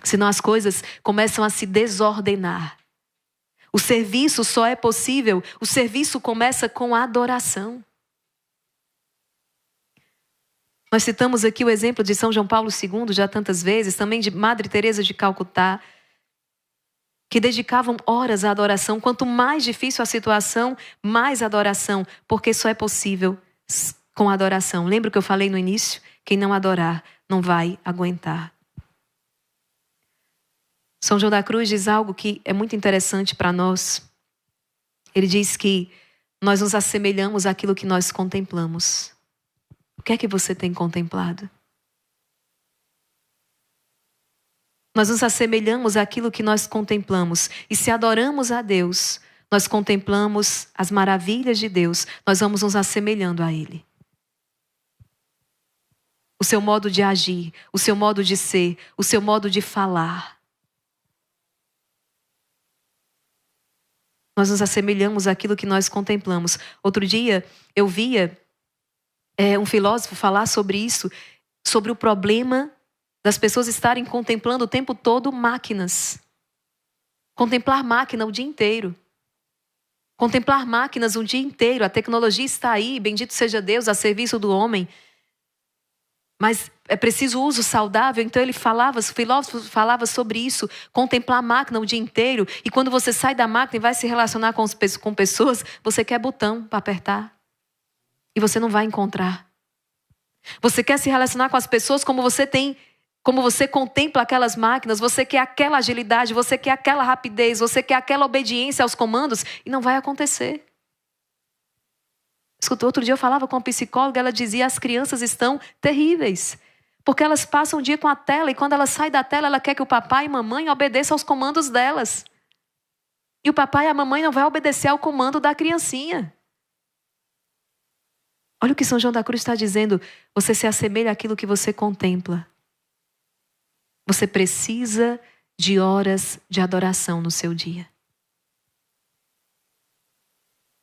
Senão as coisas começam a se desordenar. O serviço só é possível, o serviço começa com a adoração. Nós citamos aqui o exemplo de São João Paulo II já tantas vezes, também de Madre Teresa de Calcutá, que dedicavam horas à adoração. Quanto mais difícil a situação, mais adoração, porque só é possível com a adoração. Lembra o que eu falei no início? Quem não adorar não vai aguentar. São João da Cruz diz algo que é muito interessante para nós. Ele diz que nós nos assemelhamos àquilo que nós contemplamos. O que é que você tem contemplado? Nós nos assemelhamos àquilo que nós contemplamos. E se adoramos a Deus, nós contemplamos as maravilhas de Deus, nós vamos nos assemelhando a Ele. O seu modo de agir, o seu modo de ser, o seu modo de falar. Nós nos assemelhamos àquilo que nós contemplamos. Outro dia eu via um filósofo falar sobre isso, sobre o problema das pessoas estarem contemplando o tempo todo máquinas. Contemplar máquina o dia inteiro. Contemplar máquinas o dia inteiro. A tecnologia está aí, bendito seja Deus, a serviço do homem. Mas é preciso uso saudável. Então o filósofo falava sobre isso. Contemplar a máquina o dia inteiro. E quando você sai da máquina e vai se relacionar com pessoas, você quer botão para apertar. E você não vai encontrar. Você quer se relacionar com as pessoas como você contempla aquelas máquinas. Você quer aquela agilidade, você quer aquela rapidez, você quer aquela obediência aos comandos. E não vai acontecer. Escutou, outro dia eu falava com uma psicóloga, ela dizia: as crianças estão terríveis. Porque elas passam o dia com a tela e quando ela sai da tela, ela quer que o papai e a mamãe obedeçam aos comandos delas. E o papai e a mamãe não vai obedecer ao comando da criancinha. Olha o que São João da Cruz está dizendo. Você se assemelha àquilo que você contempla. Você precisa de horas de adoração no seu dia.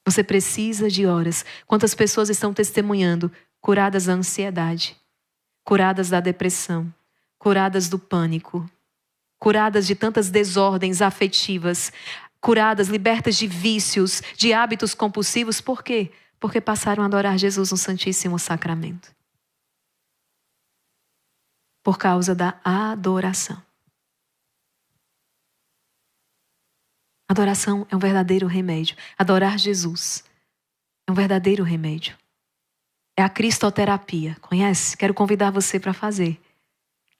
Você precisa de horas. Quantas pessoas estão testemunhando curadas da ansiedade, curadas da depressão, curadas do pânico, curadas de tantas desordens afetivas, curadas, libertas de vícios, de hábitos compulsivos. Por quê? Porque passaram a adorar Jesus no Santíssimo Sacramento. Por causa da adoração. Adoração é um verdadeiro remédio. Adorar Jesus é um verdadeiro remédio. É a cristoterapia. Conhece? Quero convidar você para fazer.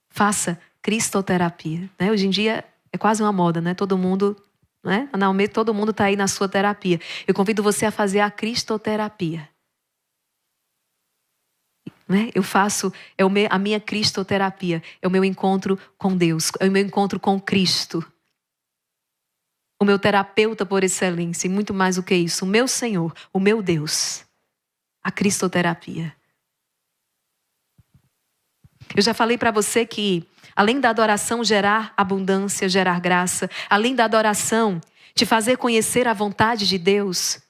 Faça cristoterapia. Né? Hoje em dia é quase uma moda, né? Todo mundo, né? Analmente, todo mundo está aí na sua terapia. Eu convido você a fazer a cristoterapia. Né? Eu faço, a minha cristoterapia. É o meu encontro com Deus. É o meu encontro com Cristo. O meu terapeuta por excelência, e muito mais do que isso, o meu Senhor, o meu Deus. A cristoterapia. Eu já falei para você que, além da adoração gerar abundância, gerar graça, além da adoração te fazer conhecer a vontade de Deus,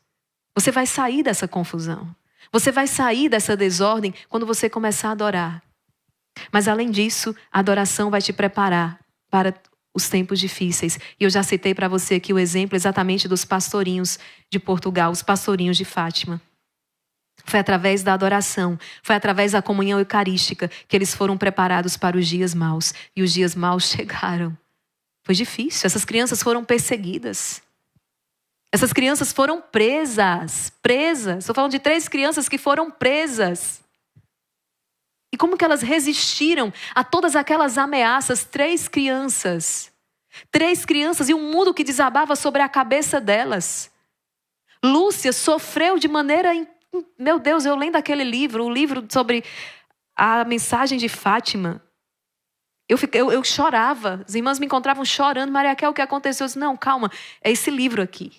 você vai sair dessa confusão. Você vai sair dessa desordem quando você começar a adorar. Mas além disso, a adoração vai te preparar para os tempos difíceis. E eu já citei para você aqui o exemplo exatamente dos pastorinhos de Portugal, os pastorinhos de Fátima. Foi através da adoração, foi através da comunhão eucarística que eles foram preparados para os dias maus. E os dias maus chegaram. Foi difícil, essas crianças foram perseguidas. Essas crianças foram presas. Estou falando de 3 crianças que foram presas. E como que elas resistiram a todas aquelas ameaças? 3 crianças. 3 crianças e um mundo que desabava sobre a cabeça delas. Lúcia sofreu de maneira... Meu Deus, eu lendo aquele livro, o livro sobre a mensagem de Fátima. Eu chorava. As irmãs me encontravam chorando. Maria Raquel, o que aconteceu? Eu disse, não, calma, é esse livro aqui.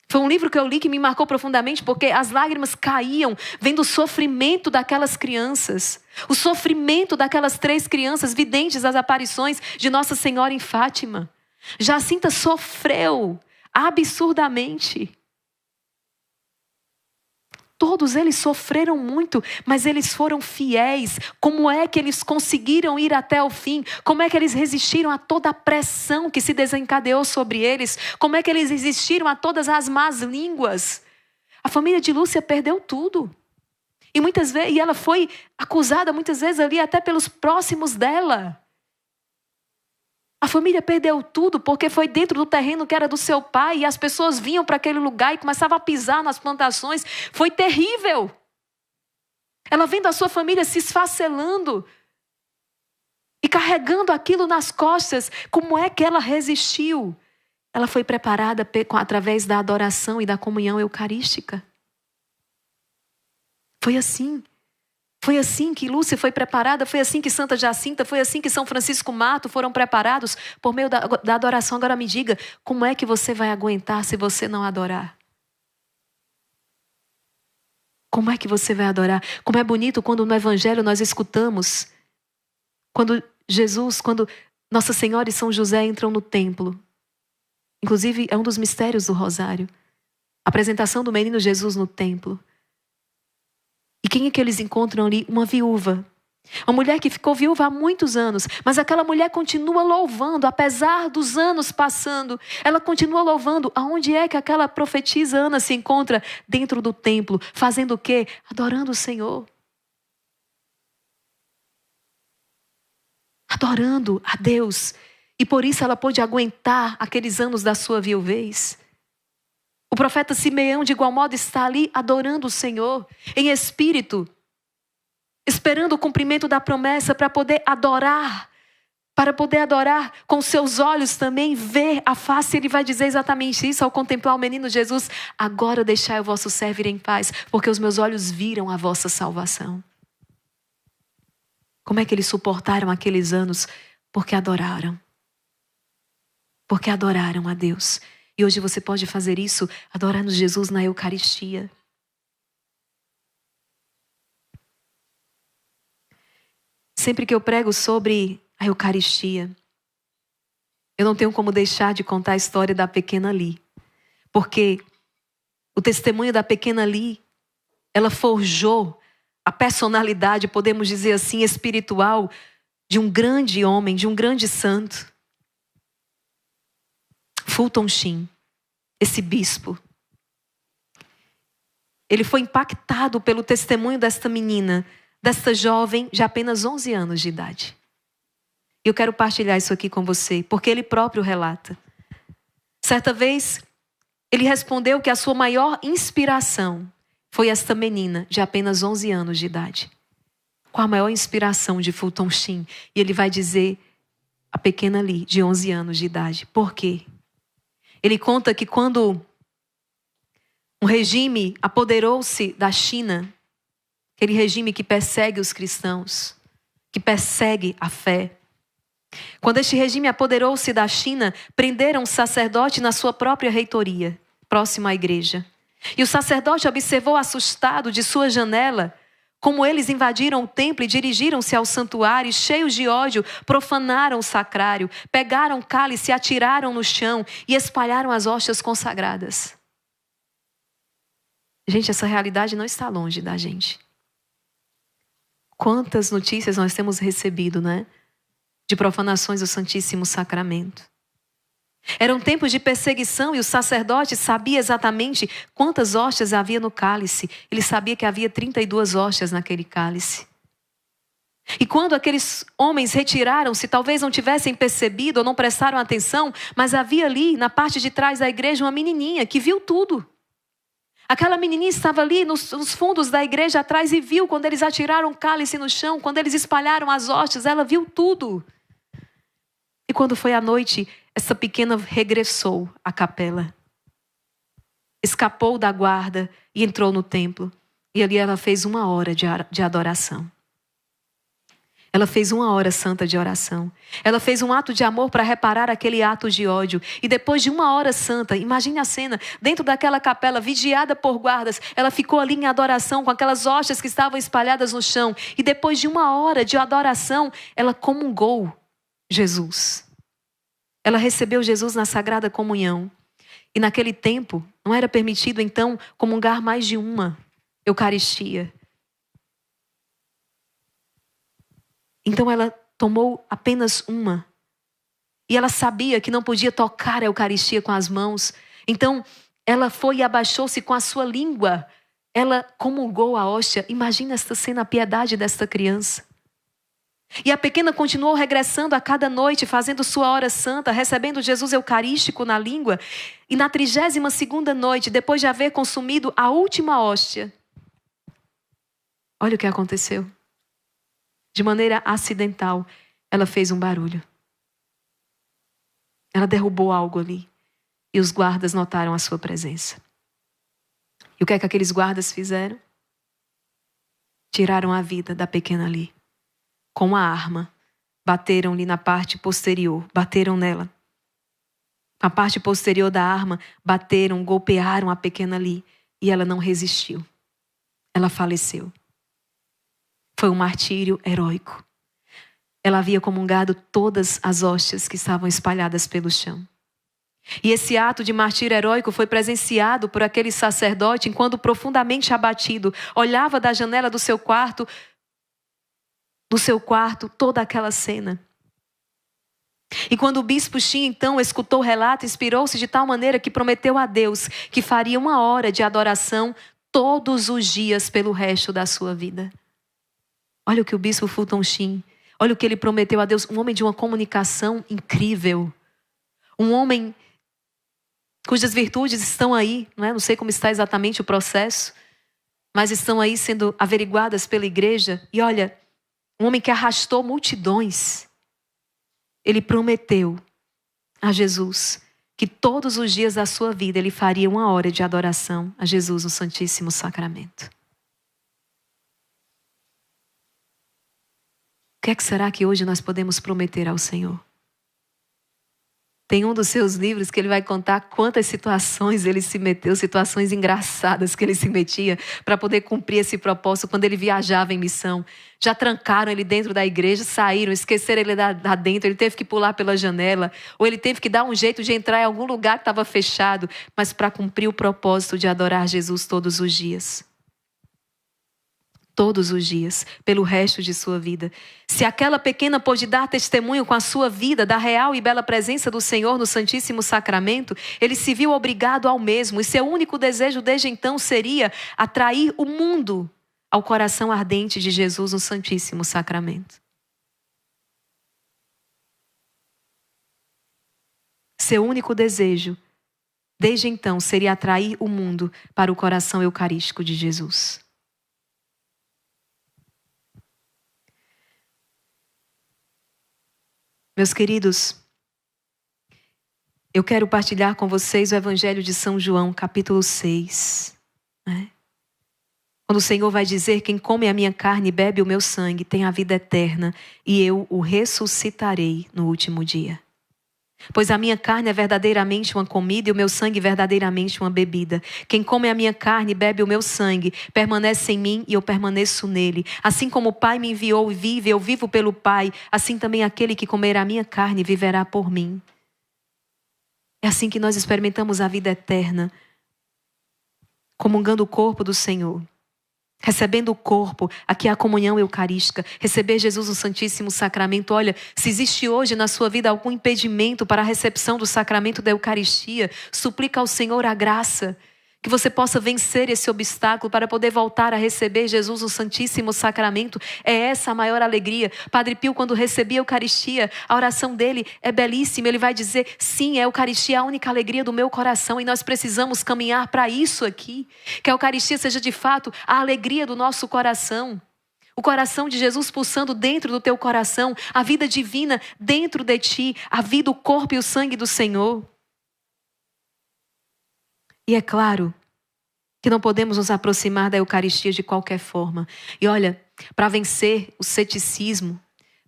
Foi um livro que eu li que me marcou profundamente, porque as lágrimas caíam vendo o sofrimento daquelas crianças. O sofrimento daquelas 3 crianças videntes das aparições de Nossa Senhora em Fátima. Jacinta sofreu absurdamente. Todos eles sofreram muito, mas eles foram fiéis. Como é que eles conseguiram ir até o fim? Como é que eles resistiram a toda a pressão que se desencadeou sobre eles? Como é que eles resistiram a todas as más línguas? A família de Lúcia perdeu tudo. E muitas vezes, e ela foi acusada muitas vezes ali até pelos próximos dela. A família perdeu tudo porque foi dentro do terreno que era do seu pai e as pessoas vinham para aquele lugar e começavam a pisar nas plantações. Foi terrível. Ela vendo a sua família se esfacelando e carregando aquilo nas costas. Como é que ela resistiu? Ela foi preparada através da adoração e da comunhão eucarística. Foi assim. Foi assim que Lúcia foi preparada, foi assim que Santa Jacinta, foi assim que São Francisco Mato foram preparados por meio da adoração. Agora me diga, como é que você vai aguentar se você não adorar? Como é que você vai adorar? Como é bonito quando no Evangelho nós escutamos, quando Nossa Senhora e São José entram no templo. Inclusive é um dos mistérios do Rosário. A apresentação do menino Jesus no templo. E quem é que eles encontram ali? Uma viúva. Uma mulher que ficou viúva há muitos anos. Mas aquela mulher continua louvando, apesar dos anos passando. Ela continua louvando. Aonde é que aquela profetisa Ana se encontra? Dentro do templo. Fazendo o quê? Adorando o Senhor. Adorando a Deus. E por isso ela pôde aguentar aqueles anos da sua viuvez. O profeta Simeão, de igual modo, está ali adorando o Senhor em espírito, esperando o cumprimento da promessa para poder adorar com seus olhos também, ver a face. Ele vai dizer exatamente isso ao contemplar o menino Jesus. Agora deixai o vosso servo ir em paz, porque os meus olhos viram a vossa salvação. Como é que eles suportaram aqueles anos? Porque adoraram. Porque adoraram a Deus. E hoje você pode fazer isso, adorando Jesus na Eucaristia. Sempre que eu prego sobre a Eucaristia, eu não tenho como deixar de contar a história da pequena Li. Porque o testemunho da pequena Li, ela forjou a personalidade, podemos dizer assim, espiritual, de um grande homem, de um grande santo. Fulton Sheen, esse bispo, ele foi impactado pelo testemunho desta menina, desta jovem de apenas 11 anos de idade. E eu quero partilhar isso aqui com você, porque ele próprio relata. Certa vez, ele respondeu que a sua maior inspiração foi esta menina de apenas 11 anos de idade. Qual a maior inspiração de Fulton Sheen? E ele vai dizer a pequena Li, de 11 anos de idade. Por quê? Ele conta que quando um regime apoderou-se da China, aquele regime que persegue os cristãos, que persegue a fé. Quando este regime apoderou-se da China, prenderam um sacerdote na sua própria reitoria, próximo à igreja. E o sacerdote observou assustado de sua janela como eles invadiram o templo e dirigiram-se ao santuário, cheios de ódio, profanaram o sacrário, pegaram o cálice, atiraram no chão e espalharam as hóstias consagradas. Gente, essa realidade não está longe da gente. Quantas notícias nós temos recebido, né? De profanações do Santíssimo Sacramento. Eram tempos de perseguição e o sacerdote sabia exatamente quantas hóstias havia no cálice. Ele sabia que havia 32 hóstias naquele cálice. E quando aqueles homens retiraram-se, talvez não tivessem percebido ou não prestaram atenção, mas havia ali, na parte de trás da igreja, uma menininha que viu tudo. Aquela menininha estava ali nos fundos da igreja atrás e viu quando eles atiraram o cálice no chão, quando eles espalharam as hostes, ela viu tudo. E quando foi à noite, essa pequena regressou à capela. Escapou da guarda e entrou no templo. E ali ela fez 1 hora de adoração. Ela fez 1 hora santa de oração. Ela fez um ato de amor para reparar aquele ato de ódio. E depois de 1 hora santa, imagine a cena, dentro daquela capela, vigiada por guardas, ela ficou ali em adoração com aquelas hostes que estavam espalhadas no chão. E depois de 1 hora de adoração, ela comungou Jesus. Ela recebeu Jesus na Sagrada Comunhão. E naquele tempo, não era permitido então comungar mais de uma Eucaristia. Então ela tomou apenas uma. E ela sabia que não podia tocar a Eucaristia com as mãos. Então ela foi e abaixou-se com a sua língua. Ela comungou a hóstia. Imagina esta cena, a piedade desta criança. E a pequena continuou regressando a cada noite, fazendo sua hora santa, recebendo Jesus Eucarístico na língua. E na 32ª noite, depois de haver consumido a última hóstia, olha o que aconteceu. De maneira acidental, ela fez um barulho. Ela derrubou algo ali. E os guardas notaram a sua presença. E o que é que aqueles guardas fizeram? Tiraram a vida da pequena ali. Com uma arma. Bateram-lhe na parte posterior. Bateram nela. A parte posterior da arma, bateram, golpearam a pequena ali. E ela não resistiu. Ela faleceu. Foi um martírio heróico. Ela havia comungado todas as hóstias que estavam espalhadas pelo chão. E esse ato de martírio heróico foi presenciado por aquele sacerdote enquanto, profundamente abatido, olhava da janela do seu quarto, toda aquela cena. E quando o bispo Shin, então, escutou o relato, inspirou-se de tal maneira que prometeu a Deus que faria 1 hora de adoração todos os dias pelo resto da sua vida. Olha o que o bispo Fulton Sheen, olha o que ele prometeu a Deus. Um homem de uma comunicação incrível. Um homem cujas virtudes estão aí, não sei como está exatamente o processo, mas estão aí sendo averiguadas pela igreja. E olha, um homem que arrastou multidões. Ele prometeu a Jesus que todos os dias da sua vida ele faria 1 hora de adoração a Jesus no Santíssimo Sacramento. O que é que será que hoje nós podemos prometer ao Senhor? Tem um dos seus livros que ele vai contar quantas situações ele se meteu, situações engraçadas que ele se metia para poder cumprir esse propósito quando ele viajava em missão. Já trancaram ele dentro da igreja, saíram, esqueceram ele lá dentro, ele teve que pular pela janela, ou ele teve que dar um jeito de entrar em algum lugar que estava fechado, mas para cumprir o propósito de adorar Jesus todos os dias. Todos os dias, pelo resto de sua vida. Se aquela pequena pôde dar testemunho com a sua vida da real e bela presença do Senhor no Santíssimo Sacramento, ele se viu obrigado ao mesmo. E seu único desejo desde então seria atrair o mundo ao coração ardente de Jesus no Santíssimo Sacramento. Seu único desejo desde então seria atrair o mundo para o coração eucarístico de Jesus. Meus queridos, eu quero partilhar com vocês o Evangelho de São João, capítulo 6. Quando o Senhor vai dizer: quem come a minha carne e bebe o meu sangue tem a vida eterna, e eu o ressuscitarei no último dia. Pois a minha carne é verdadeiramente uma comida e o meu sangue verdadeiramente uma bebida. Quem come a minha carne e bebe o meu sangue permanece em mim e eu permaneço nele. Assim como o Pai me enviou e vive, eu vivo pelo Pai, assim também aquele que comer a minha carne viverá por mim. É assim que nós experimentamos a vida eterna, comungando o corpo do Senhor. Recebendo o corpo, aqui é a comunhão eucarística, receber Jesus no Santíssimo Sacramento. Olha, se existe hoje na sua vida algum impedimento para a recepção do sacramento da Eucaristia, suplica ao Senhor a graça que você possa vencer esse obstáculo para poder voltar a receber Jesus no Santíssimo Sacramento. É essa a maior alegria. Padre Pio, quando recebia a Eucaristia, a oração dele é belíssima. Ele vai dizer, sim, a Eucaristia é a única alegria do meu coração e nós precisamos caminhar para isso aqui. Que a Eucaristia seja de fato a alegria do nosso coração. O coração de Jesus pulsando dentro do teu coração, a vida divina dentro de ti, a vida, o corpo e o sangue do Senhor. E é claro que não podemos nos aproximar da Eucaristia de qualquer forma. E olha, para vencer o ceticismo,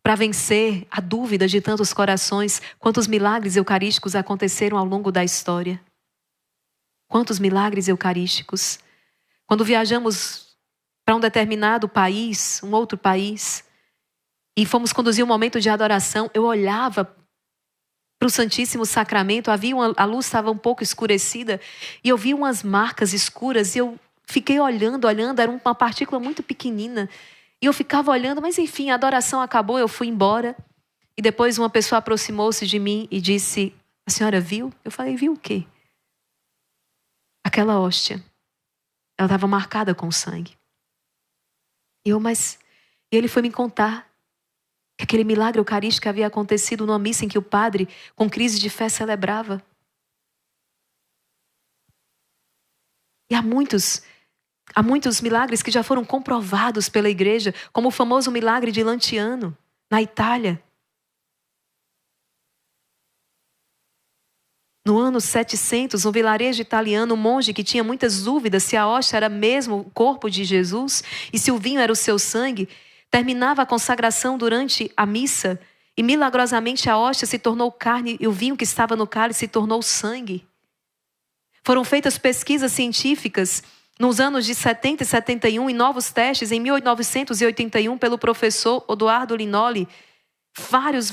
para vencer a dúvida de tantos corações, quantos milagres eucarísticos aconteceram ao longo da história? Quantos milagres eucarísticos? Quando viajamos para um determinado país, um outro país, e fomos conduzir um momento de adoração, eu olhava para o Santíssimo Sacramento, a luz estava um pouco escurecida, e eu vi umas marcas escuras, e eu fiquei olhando, era uma partícula muito pequenina, e eu ficava olhando, mas enfim, a adoração acabou, eu fui embora, e depois uma pessoa aproximou-se de mim e disse, a senhora viu? Eu falei, viu o quê? Aquela hóstia, ela estava marcada com sangue. E ele foi me contar que aquele milagre eucarístico havia acontecido numa missa em que o padre, com crise de fé, celebrava. E há muitos milagres que já foram comprovados pela igreja, como o famoso milagre de Lanciano, na Itália. No ano 700, um vilarejo italiano, um monge que tinha muitas dúvidas se a hóstia era mesmo o corpo de Jesus e se o vinho era o seu sangue, terminava a consagração durante a missa e milagrosamente a hóstia se tornou carne e o vinho que estava no cálice se tornou sangue. Foram feitas pesquisas científicas nos anos de 70 e 71 e novos testes em 1981 pelo professor Odoardo Linoli. Várias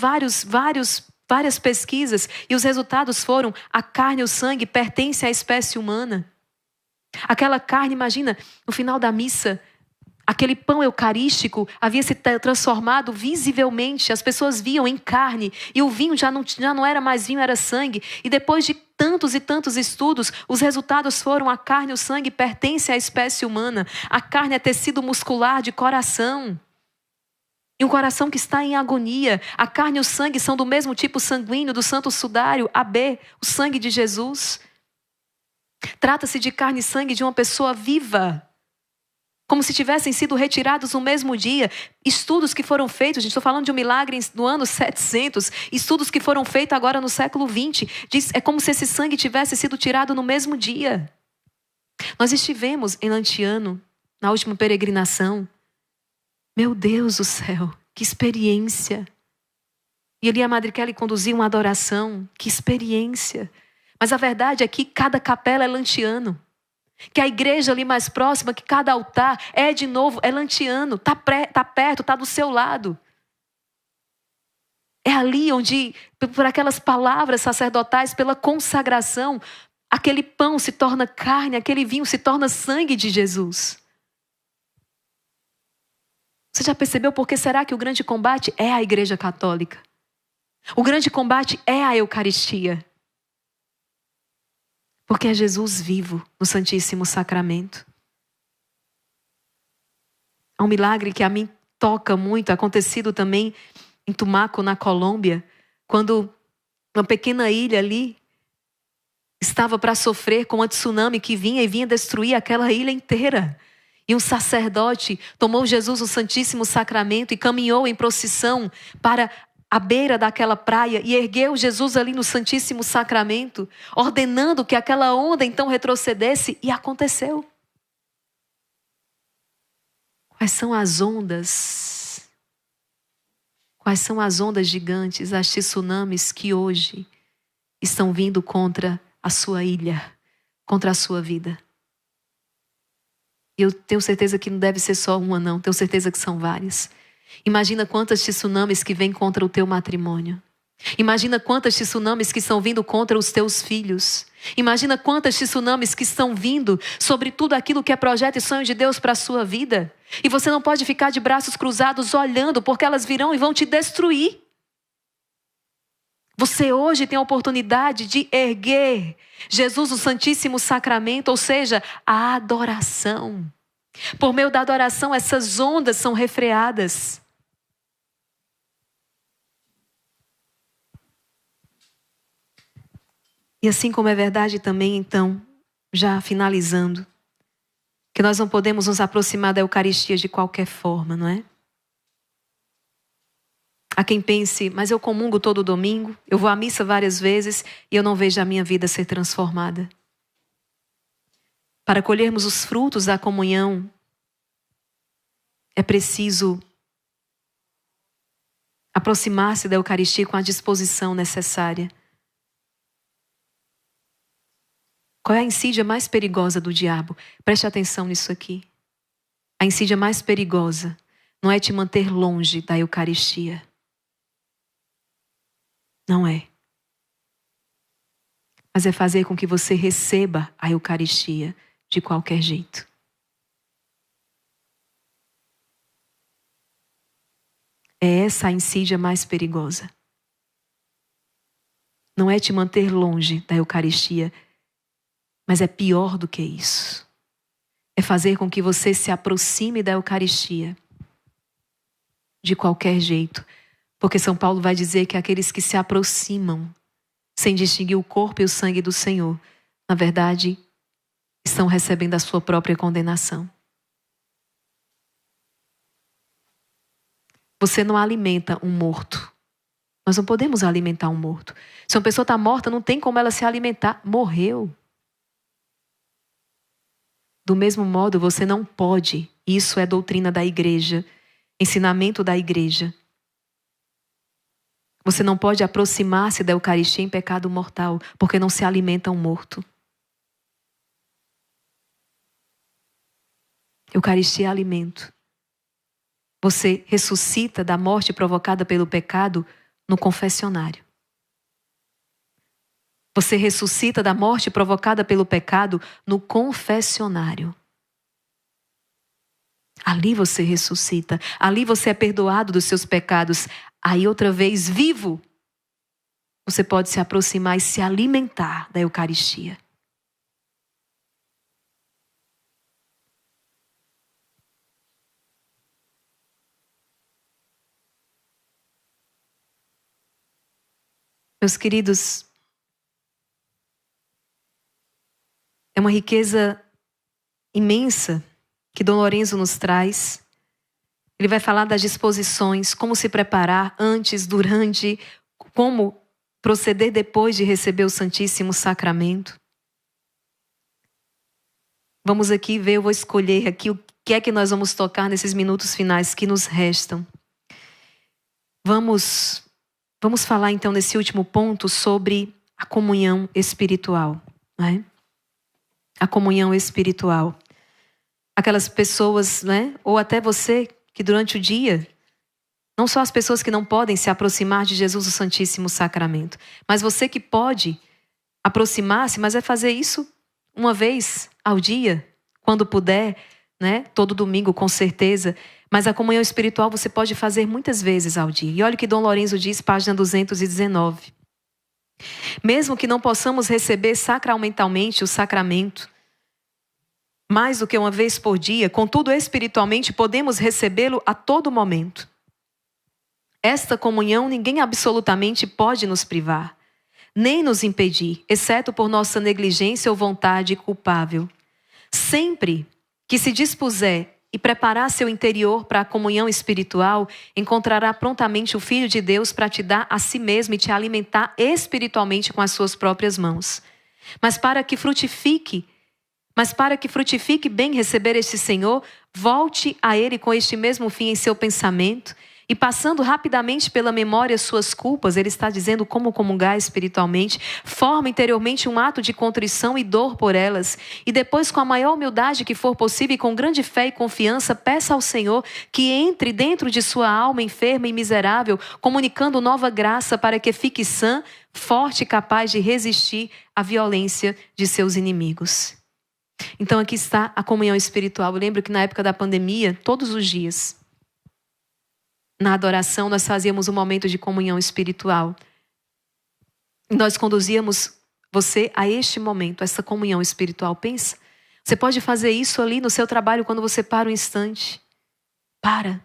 pesquisas e os resultados foram a carne e o sangue pertencem à espécie humana. Aquela carne, imagina, no final da missa, aquele pão eucarístico havia se transformado visivelmente, as pessoas viam em carne e o vinho já não era mais vinho, era sangue. E depois de tantos e tantos estudos, os resultados foram a carne e o sangue pertencem à espécie humana. A carne é tecido muscular de coração. E um coração que está em agonia. A carne e o sangue são do mesmo tipo sanguíneo do santo sudário AB, o sangue de Jesus. Trata-se de carne e sangue de uma pessoa viva, como se tivessem sido retirados no mesmo dia. Estudos que foram feitos, gente, estou falando de um milagre no ano 700, estudos que foram feitos agora no século 20, é como se esse sangue tivesse sido tirado no mesmo dia. Nós estivemos em Lanciano, na última peregrinação. Meu Deus do céu, que experiência. E ali a Madre Kelly conduzia uma adoração, que experiência. Mas a verdade é que cada capela é Lanciano. Que a igreja ali mais próxima, que cada altar é Lanciano, está perto, está do seu lado. É ali onde, por aquelas palavras sacerdotais, pela consagração, aquele pão se torna carne, aquele vinho se torna sangue de Jesus. Você já percebeu por que será que o grande combate é a Igreja Católica? O grande combate é a Eucaristia. Porque é Jesus vivo no Santíssimo Sacramento. Há um milagre que a mim toca muito, acontecido também em Tumaco, na Colômbia, quando uma pequena ilha ali estava para sofrer com um tsunami que vinha destruir aquela ilha inteira. E um sacerdote tomou Jesus no Santíssimo Sacramento e caminhou em procissão para à beira daquela praia e ergueu Jesus ali no Santíssimo Sacramento, ordenando que aquela onda então retrocedesse, e aconteceu. Quais são as ondas? Quais são as ondas gigantes, as tsunamis que hoje estão vindo contra a sua ilha, contra a sua vida? E eu tenho certeza que não deve ser só uma, não. Tenho certeza que são várias. Imagina quantas tsunamis que vêm contra o teu matrimônio. Imagina quantas tsunamis que estão vindo contra os teus filhos. Imagina quantas tsunamis que estão vindo sobre tudo aquilo que é projeto e sonho de Deus para a sua vida. E você não pode ficar de braços cruzados olhando, porque elas virão e vão te destruir. Você hoje tem a oportunidade de erguer Jesus no Santíssimo Sacramento, ou seja, a adoração. Por meio da adoração, essas ondas são refreadas. E assim como é verdade também, então, já finalizando, que nós não podemos nos aproximar da Eucaristia de qualquer forma, não é? Há quem pense, mas eu comungo todo domingo, eu vou à missa várias vezes e eu não vejo a minha vida ser transformada. Para colhermos os frutos da comunhão, é preciso aproximar-se da Eucaristia com a disposição necessária. Qual é a insídia mais perigosa do diabo? Preste atenção nisso aqui. A insídia mais perigosa não é te manter longe da Eucaristia. Não é. Mas é fazer com que você receba a Eucaristia de qualquer jeito. É essa a insídia mais perigosa. Não é te manter longe da Eucaristia, mas é pior do que isso. É fazer com que você se aproxime da Eucaristia de qualquer jeito. Porque São Paulo vai dizer que aqueles que se aproximam sem distinguir o corpo e o sangue do Senhor, na verdade, estão recebendo a sua própria condenação. Você não alimenta um morto. Nós não podemos alimentar um morto. Se uma pessoa está morta, não tem como ela se alimentar. Morreu. Do mesmo modo, você não pode. Isso é doutrina da igreja, ensinamento da igreja. Você não pode aproximar-se da Eucaristia em pecado mortal, porque não se alimenta um morto. Eucaristia é alimento. Você ressuscita da morte provocada pelo pecado no confessionário. Você ressuscita da morte provocada pelo pecado no confessionário. Ali você ressuscita. Ali você é perdoado dos seus pecados. Aí outra vez, vivo, você pode se aproximar e se alimentar da Eucaristia. Meus queridos, é uma riqueza imensa que Dom Lorenzo nos traz. Ele vai falar das disposições, como se preparar antes, durante, como proceder depois de receber o Santíssimo Sacramento. Vamos aqui ver, eu vou escolher aqui o que é que nós vamos tocar nesses minutos finais que nos restam. Vamos falar então nesse último ponto sobre a comunhão espiritual, não é? A comunhão espiritual. Aquelas pessoas, né? Ou até você que durante o dia, não só as pessoas que não podem se aproximar de Jesus, o Santíssimo Sacramento, mas você que pode aproximar-se, mas é fazer isso uma vez ao dia, quando puder, né? Todo domingo, com certeza. Mas a comunhão espiritual você pode fazer muitas vezes ao dia. E olha o que Dom Lorenzo diz, página 219. Mesmo que não possamos receber sacramentalmente o sacramento, mais do que uma vez por dia, contudo, espiritualmente, podemos recebê-lo a todo momento. Esta comunhão ninguém absolutamente pode nos privar, nem nos impedir, exceto por nossa negligência ou vontade culpável. Sempre que se dispuser e preparar seu interior para a comunhão espiritual, encontrará prontamente o Filho de Deus para te dar a si mesmo e te alimentar espiritualmente com as suas próprias mãos. Mas para que frutifique bem receber este Senhor, volte a Ele com este mesmo fim em seu pensamento e passando rapidamente pela memória suas culpas, ele está dizendo como comungar espiritualmente, forma interiormente um ato de contrição e dor por elas e depois com a maior humildade que for possível e com grande fé e confiança, peça ao Senhor que entre dentro de sua alma enferma e miserável, comunicando nova graça para que fique sã, forte e capaz de resistir à violência de seus inimigos. Então aqui está a comunhão espiritual. Eu lembro que na época da pandemia, todos os dias, na adoração, nós fazíamos um momento de comunhão espiritual. Nós conduzíamos você a este momento, a essa comunhão espiritual. Pensa, você pode fazer isso ali no seu trabalho quando você para um instante. Para,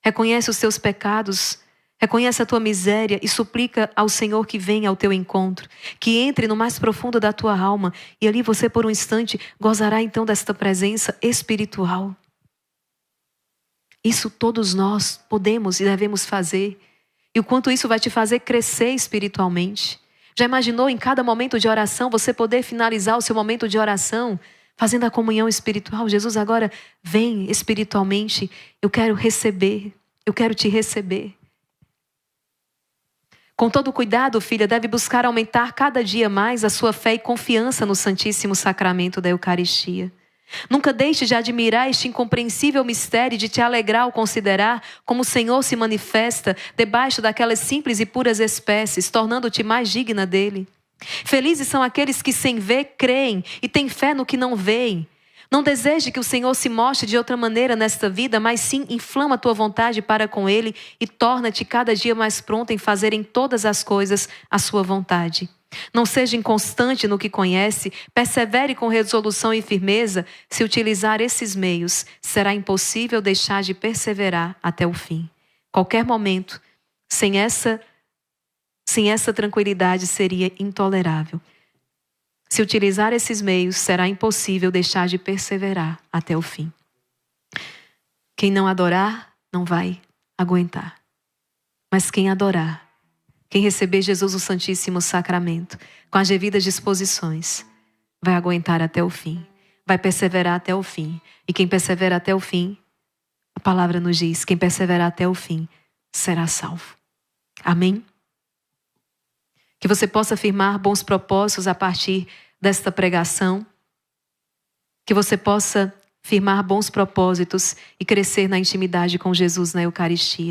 reconhece os seus pecados, reconhece a tua miséria e suplica ao Senhor que venha ao teu encontro, que entre no mais profundo da tua alma e ali você por um instante gozará então desta presença espiritual. Isso todos nós podemos e devemos fazer. E o quanto isso vai te fazer crescer espiritualmente. Já imaginou em cada momento de oração você poder finalizar o seu momento de oração fazendo a comunhão espiritual? Jesus, agora vem espiritualmente, eu quero receber, eu quero te receber. Com todo cuidado, filha, deve buscar aumentar cada dia mais a sua fé e confiança no Santíssimo Sacramento da Eucaristia. Nunca deixe de admirar este incompreensível mistério e de te alegrar ao considerar como o Senhor se manifesta debaixo daquelas simples e puras espécies, tornando-te mais digna dele. Felizes são aqueles que sem ver creem e têm fé no que não veem. Não deseje que o Senhor se mostre de outra maneira nesta vida, mas sim inflama a tua vontade para com Ele e torna-te cada dia mais pronta em fazer em todas as coisas a sua vontade. Não seja inconstante no que conhece, persevere com resolução e firmeza. Se utilizar esses meios, será impossível deixar de perseverar até o fim. Qualquer momento, sem essa tranquilidade, seria intolerável. Se utilizar esses meios, será impossível deixar de perseverar até o fim. Quem não adorar, não vai aguentar. Mas quem adorar, quem receber Jesus o Santíssimo Sacramento, com as devidas disposições, vai aguentar até o fim, vai perseverar até o fim. E quem persevera até o fim, a palavra nos diz, quem perseverar até o fim, será salvo. Amém? Que você possa firmar bons propósitos a partir desta pregação, que você possa firmar bons propósitos e crescer na intimidade com Jesus na Eucaristia.